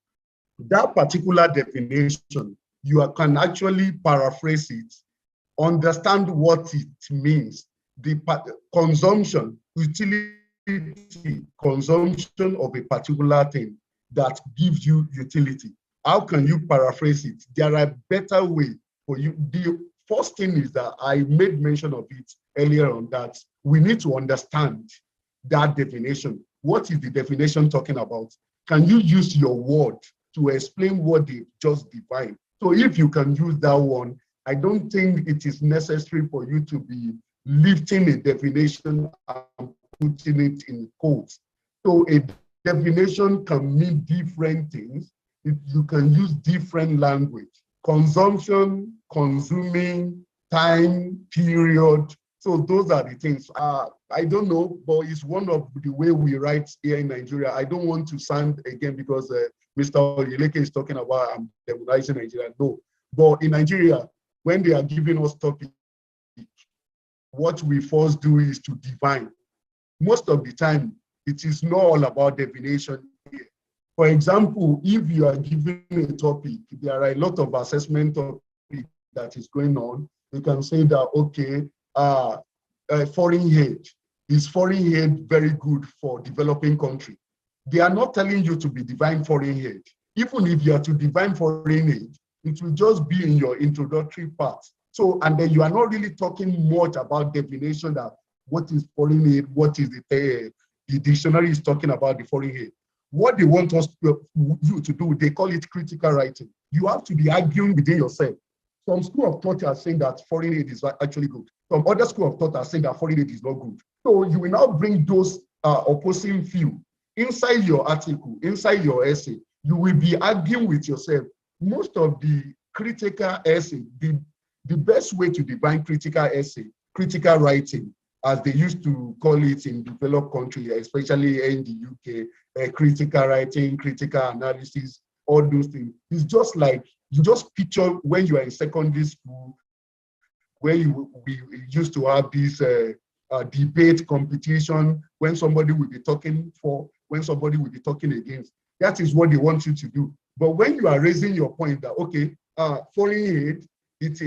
Speaker 1: That particular definition, you can actually paraphrase it, understand what it means, the consumption, utility, consumption of a particular thing that gives you utility. How can you paraphrase it? There are better ways for you. The first thing is that I made mention of it earlier on, that we need to understand that definition. What is the definition talking about? Can you use your word to explain what they just defined? So if you can use that one, I don't think it is necessary for you to be lifting a definition and putting it in quotes. So a definition can mean different things. You can use different language. Consumption, consuming, time, period. So those are the things. I don't know, but it's one of the way we write here in Nigeria. I don't want to sound again because Mr. Oyeleke is talking about I'm demonizing Nigeria. No, but in Nigeria, when they are giving us topic, what we first do is to define. Most of the time, it is not all about definition here. For example, if you are given a topic, there are a lot of assessment topic that is going on. You can say that, okay, foreign aid. Is foreign aid very good for developing country? They are not telling you to be divine foreign aid. Even if you are to divine foreign aid, it will just be in your introductory part. So, and then you are not really talking much about definition that what is foreign aid, what is the dictionary is talking about the foreign aid. What they want us you to do, they call it critical writing. You have to be arguing within yourself. Some school of thought are saying that foreign aid is actually good. Some other school of thought are saying that foreign aid is not good. So you will now bring those opposing view inside your article, inside your essay. You will be arguing with yourself. Most of the critical essay, the best way to define critical essay, critical writing, as they used to call it in developed countries, especially in the UK, critical writing, critical analysis, all those things. It's just like, you just picture when you are in secondary school, where we used to have this debate competition, when somebody will be talking for, when somebody will be talking against. That is what they want you to do. But when you are raising your point that, okay, foreign aid, it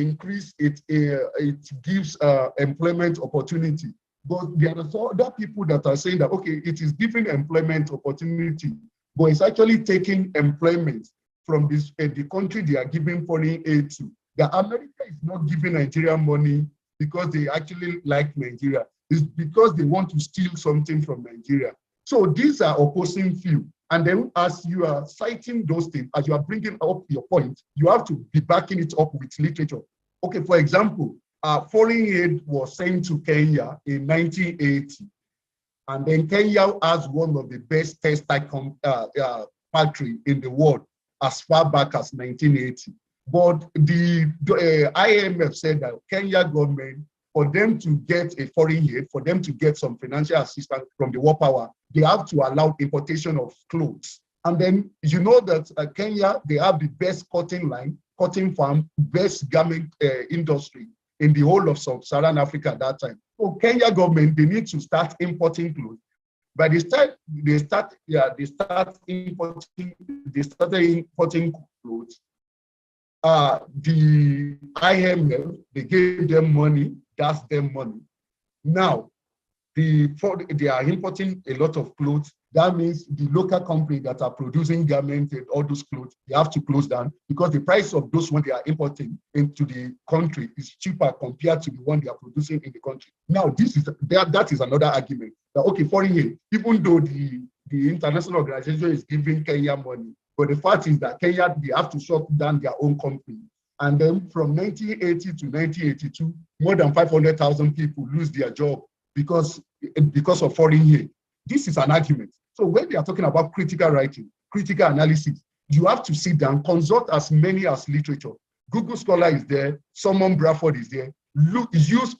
Speaker 1: gives employment opportunity. But there are other people that are saying that, okay, it is giving employment opportunity, but it's actually taking employment from the country they are giving foreign aid to. That America is not giving Nigeria money because they actually like Nigeria. It's because they want to steal something from Nigeria. So these are opposing view. And then as you are citing those things, as you are bringing up your point, you have to be backing it up with literature. Okay, for example, foreign aid was sent to Kenya in 1980. And then Kenya has one of the best textile factory in the world as far back as 1980. But the IMF said that Kenya government, for them to get a foreign aid, for them to get some financial assistance from the war power, they have to allow importation of clothes. And then you know that Kenya, they have the best cotton line, cotton farm, best garment industry in the whole of sub-Saharan Africa at that time. So Kenya government, they need to start importing clothes. But they started importing clothes. The IMF, they gave them money, that's their money. Now, they are importing a lot of clothes. That means the local company that are producing garments and all those clothes, they have to close down because the price of those ones they are importing into the country is cheaper compared to the one they are producing in the country. Now, that is another argument. That, okay, foreign aid, even though the international organization is giving Kenya money, but the fact is that Kenya, they have to shut down their own company. And then from 1980 to 1982, more than 500,000 people lose their job because of foreign aid. This is an argument. So when they are talking about critical writing, critical analysis, you have to sit down, consult as many as literature. Google Scholar is there, Simon Bradford is there.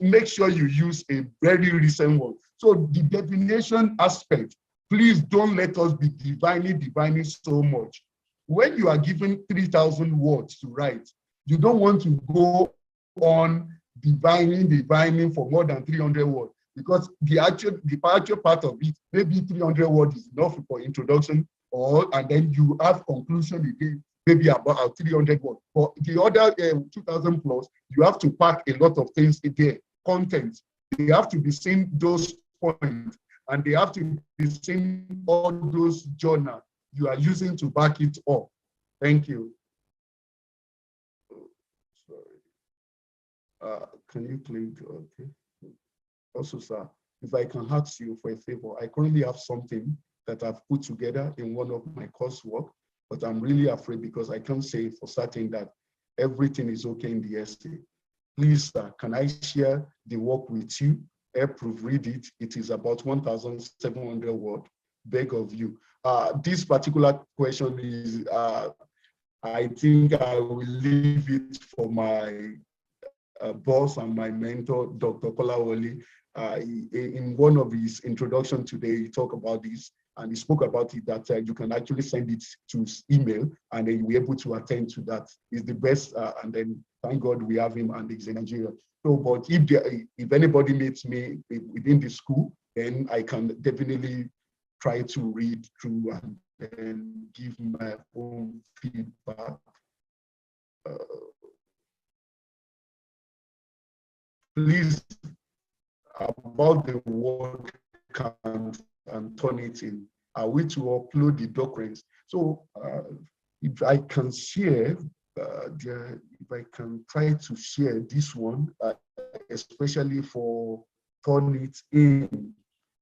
Speaker 1: Make sure you use a very recent one. So the definition aspect, please don't let us be divining so much. When you are given 3,000 words to write, you don't want to go on divining for more than 300 words. Because the actual part of it, maybe 300 words is enough for introduction, and then you have conclusion again, maybe about 300 words. But the other 2,000 plus, you have to pack a lot of things in there, content. They have to be seen those points, and they have to be seen all those journals you are using to back it up. Thank you. Sorry. Can you click? Okay. Also, sir, if I can ask you for a favor, I currently have something that I've put together in one of my coursework, but I'm really afraid because I can't say for certain that everything is okay in the essay. Please, sir, can I share the work with you? Proofread it. It is about 1,700 words. Beg of you. This particular question is, I think I will leave it for my boss and my mentor, Dr. Kolawole. In one of his introduction today, he talked about this and he spoke about it that you can actually send it to email and then you'll be able to attend to that. It's the best, and then thank God we have him and he's in Nigeria. So, but if anybody meets me within the school, then I can definitely try to read through and then give my own feedback. Please, about the word count and turn it in, are we to upload the documents? So if I can share, if I can try to share this one, especially for turn it in,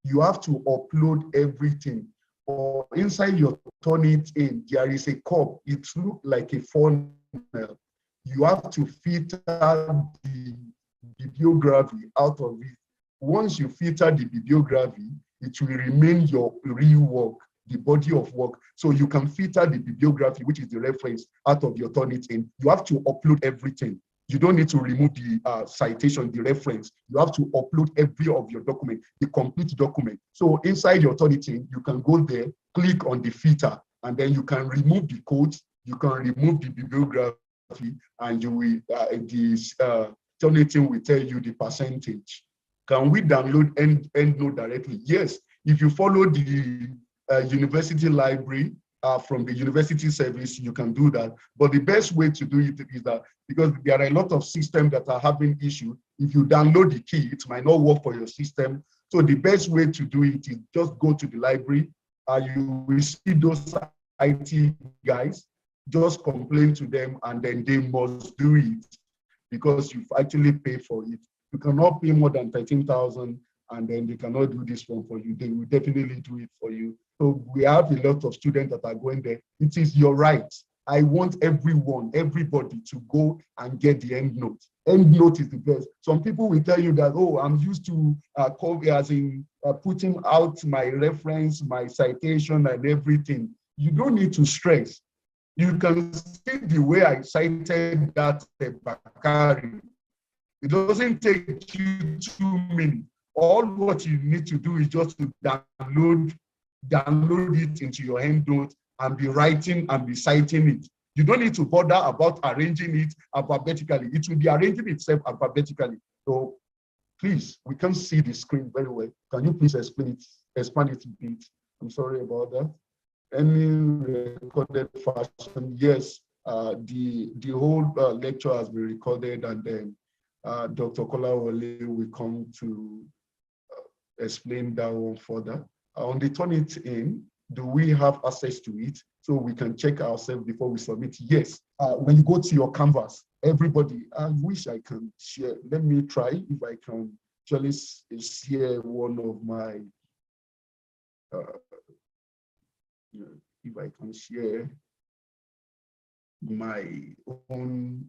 Speaker 1: you have to upload everything. Or inside your turn it in, there is a cup. It looks like a funnel. You have to filter the bibliography out of it. Once you filter the bibliography, it will remain your real work, the body of work. So you can filter the bibliography, which is the reference, out of your turn it in. You have to upload everything. You don't need to remove the citation, the reference. You have to upload every of your document, the complete document. So inside your turn it in, you can go there, click on the filter, and then you can remove the codes, you can remove the bibliography, and you will, Turnitin will tell you the percentage. Can we download EndNote directly? Yes, if you follow the university library from the university service, you can do that. But the best way to do it is that, because there are a lot of systems that are having issues, if you download the key, it might not work for your system. So the best way to do it is just go to the library. You will see those IT guys, just complain to them, and then they must do it, because you've actually paid for it. You cannot pay more than 13,000 and then they cannot do this one for you. They will definitely do it for you. So we have a lot of students that are going there. It is your right. I want everybody to go and get the EndNote. end note is the best. Some people will tell you that, oh, I'm used to putting out my reference, my citation and everything. You don't need to stress. You can see the way I cited that Bakari. It doesn't take you 2 minutes. All what you need to do is just to download it into your EndNote and be writing and be citing it. You don't need to bother about arranging it alphabetically. It will be arranging itself alphabetically. So please, we can't see the screen very well. Can you please expand it a bit? I'm sorry about that. Any recorded fashion? Yes, the whole lecture has been recorded, and then Dr. Kolawole will come to explain that one further. On the Turnitin, do we have access to it so we can check ourselves before we submit? Yes. When you go to your Canvas, everybody, I wish I can share. Let me try if I can actually share one of my, if I can share my own.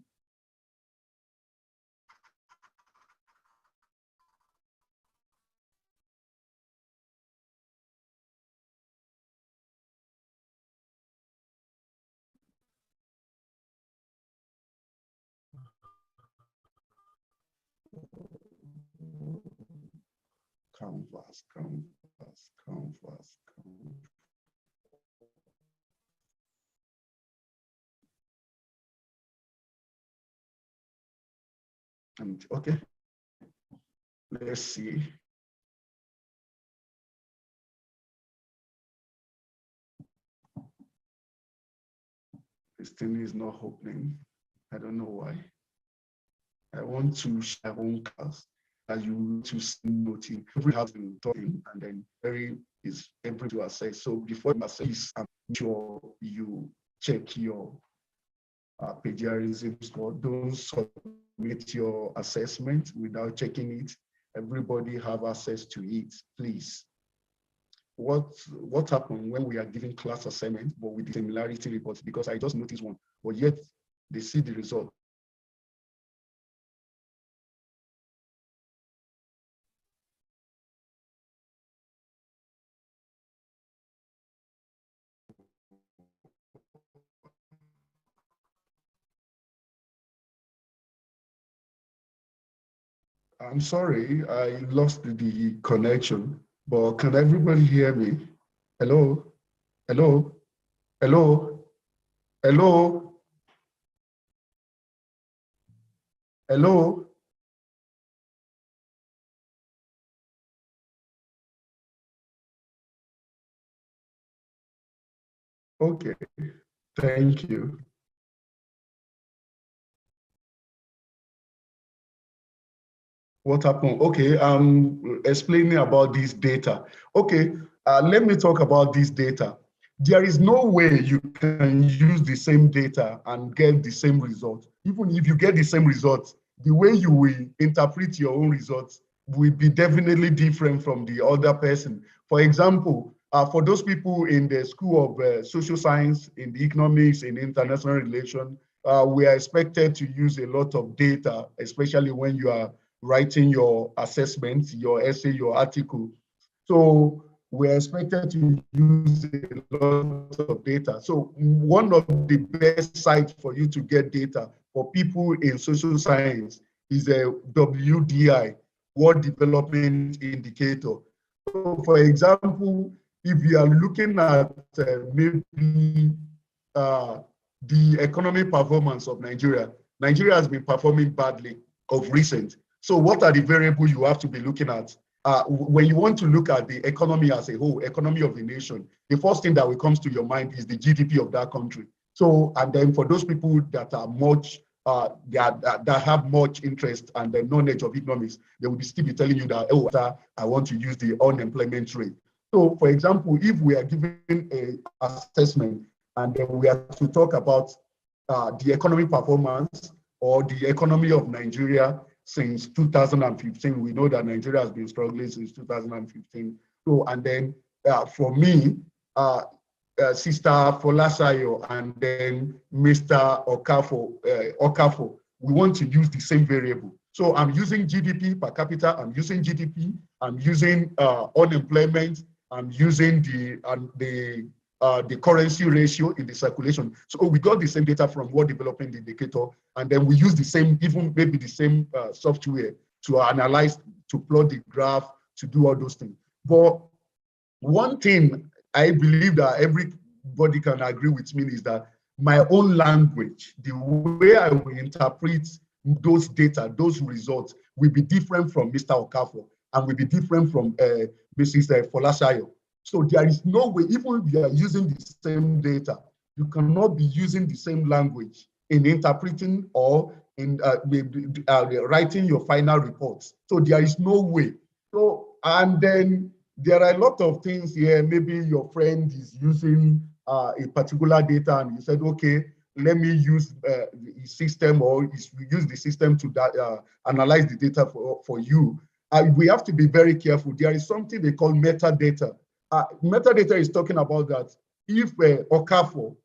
Speaker 1: Canvas. And okay, let's see. This thing is not opening. I don't know why. I want to share own class as you to see noting. Every has been talking, and then very is able to assess. So before you assess, I'm sure you check your plagiarism score. Don't submit your assessment without checking it. Everybody have access to it, please. What happened when we are giving class assignment, but with the similarity reports? Because I just noticed one, but yet they see the result. I'm sorry, I lost the connection, but can everybody hear me? Hello? Hello? Hello? Hello? Hello? Okay, thank you. What happened? Okay, I'm explaining about this data. Okay, let me talk about this data. There is no way you can use the same data and get the same result. Even if you get the same results, the way you will interpret your own results will be definitely different from the other person. For example, for those people in the School of Social Science, in the Economics, in International Relations, we are expected to use a lot of data, especially when you are writing your assessment, your essay, your article. So we're expected to use a lot of data. So one of the best sites for you to get data for people in social science is a WDI, World Development Indicator. So for example, if you are looking at maybe the economic performance of Nigeria, Nigeria has been performing badly of recent. So what are the variables you have to be looking at? When you want to look at the economy as a whole, economy of the nation, the first thing that will come to your mind is the GDP of that country. So, and then for those people that are much, that have much interest and the knowledge of economics, they will still be telling you that, oh, I want to use the unemployment rate. So, for example, if we are giving an assessment and then we have to talk about the economic performance or the economy of Nigeria since 2015. We know that Nigeria has been struggling since 2015. So, and then for me, Sister Folasayo and then Mr. Okafo, we want to use the same variable. So I'm using GDP per capita, I'm using GDP, I'm using unemployment, I'm using the currency ratio in the circulation. So we got the same data from World Development Indicator, and then we use the same, even maybe the same software to analyze, to plot the graph, to do all those things. But one thing I believe that everybody can agree with me is that my own language, the way I will interpret those data, those results, will be different from Mr. Okafor and will be different from Mrs. Folashayo. So there is no way, even if you are using the same data, you cannot be using the same language in interpreting or in writing your final reports. So there is no way. So, and then there are a lot of things here. Maybe your friend is using a particular data and you said, okay, let me use the system, or use the system to analyze the data for you. We have to be very careful. There is something they call metadata. Metadata is talking about that if Okafor,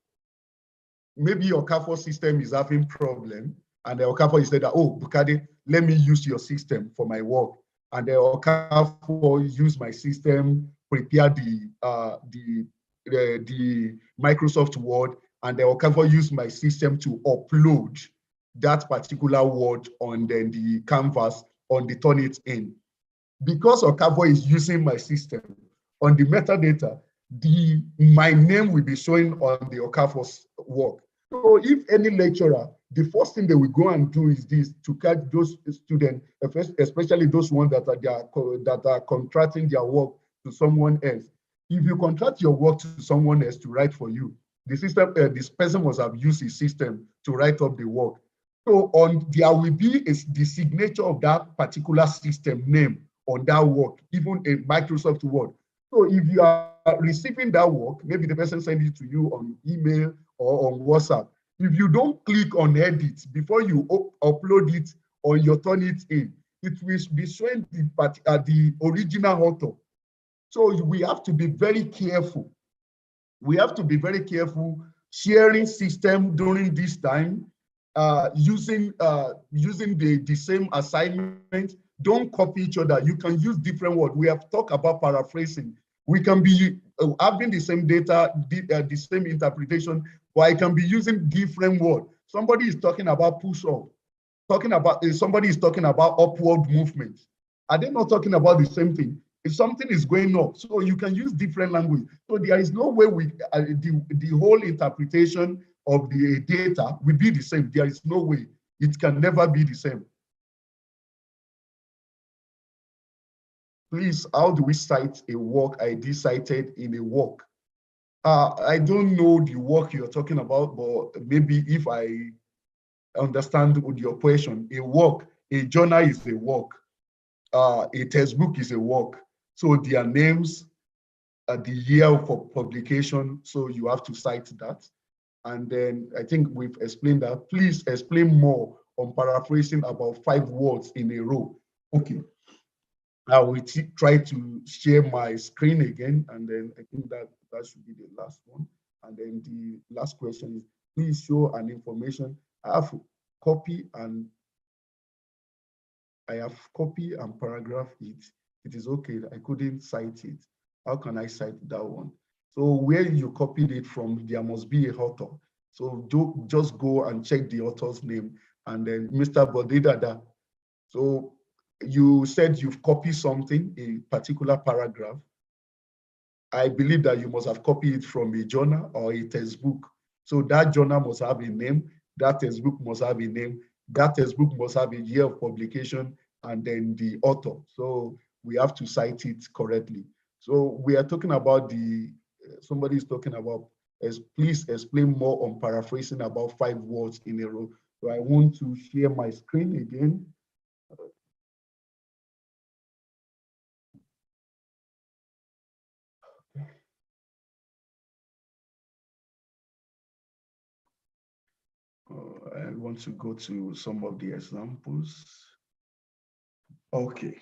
Speaker 1: maybe your Okafor system is having problem, and the Okafor is said that, oh, Bukade, let me use your system for my work. And the Okafor use my system, prepare the Microsoft Word, and the Okafor use my system to upload that particular word on the canvas on the Turnitin. Because Okafor is using my system, on the metadata, my name will be showing on the Okafor's work. So if any lecturer, the first thing they will go and do is this, to catch those students, especially those ones that are contracting their work to someone else. If you contract your work to someone else to write for you, the system, this person must have used his system to write up the work. So there will be the signature of that particular system name on that work, even a Microsoft Word. So if you are receiving that work, maybe the person sends it to you on email or on WhatsApp. If you don't click on edit before you upload it or you Turnitin, it will be showing the original author. So we have to be very careful. We have to be very careful sharing system during this time, using the same assignment. Don't copy each other. You can use different words. We have talked about paraphrasing. We can be having the same data, the same interpretation, but I can be using different words. Somebody is talking about push-up, somebody is talking about upward movement. Are they not talking about the same thing? If something is going up, so you can use different language. So there is no way the whole interpretation of the data will be the same. There is no way. It can never be the same. Please, how do we cite a work ID cited in a work? I don't know the work you're talking about, but maybe if I understand your question, a journal is a work, a textbook is a work. So their names, the year for publication, so you have to cite that. And then I think we've explained that. Please explain more on paraphrasing about 5 words in a row. Okay. I will try to share my screen again, and then I think that should be the last one. And then the last question is, please show an information. I have copy and paragraph it. It is okay. I couldn't cite it. How can I cite that one? So where you copied it from, there must be a author. So just go and check the author's name, and then Mr. Bodidada. So you said you've copied something, a particular paragraph. I believe that you must have copied it from a journal or a textbook. So that journal must have a name, that textbook must have a name, that textbook must have a year of publication, and then the author. So we have to cite it correctly. So we are talking about somebody is talking about, please explain more on paraphrasing about 5 words in a row. So I want to share my screen again. I want to go to some of the examples. Okay,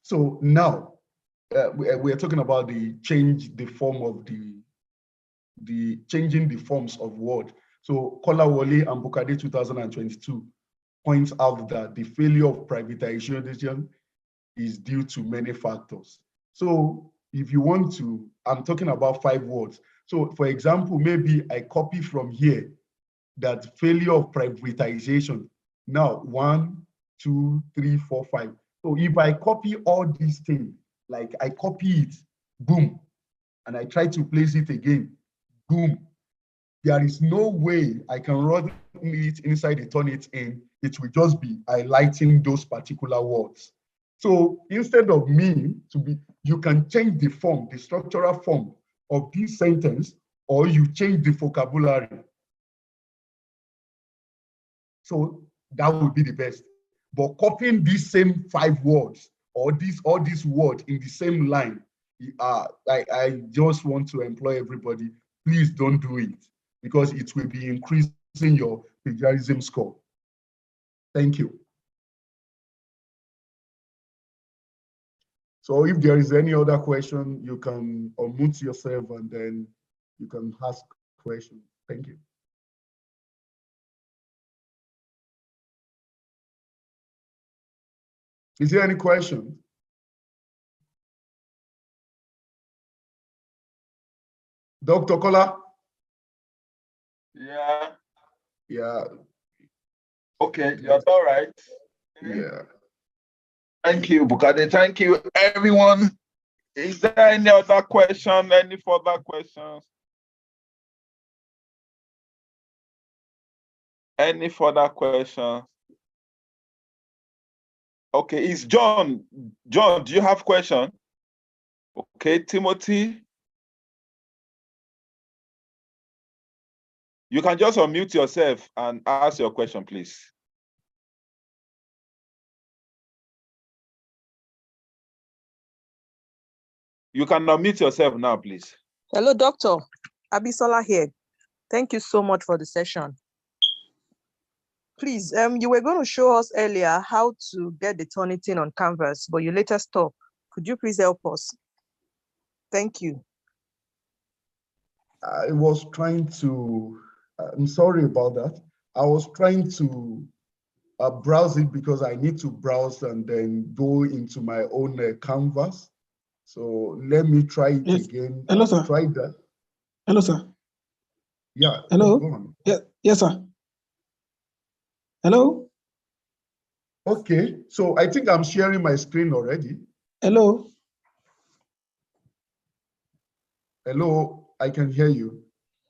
Speaker 1: so now we are talking about the changing the forms of word. So Kolawole and Bukade 2022. points out that the failure of privatization is due to many factors. So if you want to, I'm talking about 5 words. So for example, maybe I copy from here that failure of privatization. Now, 1, 2, 3, 4, 5. So if I copy all these things, like I copy it, boom, and I try to place it again, boom, there is no way I can run it inside the Turnitin. It will just be highlighting those particular words. So instead of me to be, you can change the form, the structural form of this sentence, or you change the vocabulary. So that would be the best. But copying these same 5 words or all these words in the same line, I just want to employ everybody, please don't do it, because it will be increasing your plagiarism score. Thank you. So if there is any other question, you can unmute yourself and then you can ask questions. Thank you. Is there any question? Dr. Kola?
Speaker 2: Yeah.
Speaker 1: Yeah.
Speaker 2: Okay, you're all right.
Speaker 1: Yeah.
Speaker 2: Thank you, Bukade. Thank you, everyone. Is there any other question? Any further questions? Any further questions? Okay, is John. John, do you have question? Okay, Timothy. You can just unmute yourself and ask your question, please. You can unmute yourself now, please.
Speaker 3: Hello, Doctor. Abisola here. Thank you so much for the session. Please, you were going to show us earlier how to get the Turnitin on Canvas, but you later stopped. Could you please help us? Thank you.
Speaker 1: I was trying to, I'm sorry about that. I was trying to browse it because I need to browse and then go into my own canvas. So let me try it again.
Speaker 4: Hello, sir.
Speaker 1: Try that.
Speaker 4: Hello, sir.
Speaker 1: Yeah.
Speaker 4: Hello.
Speaker 1: Go on.
Speaker 4: Yeah. Yes, sir. Hello.
Speaker 1: Okay. So I think I'm sharing my screen already.
Speaker 4: Hello.
Speaker 1: Hello. I can hear you.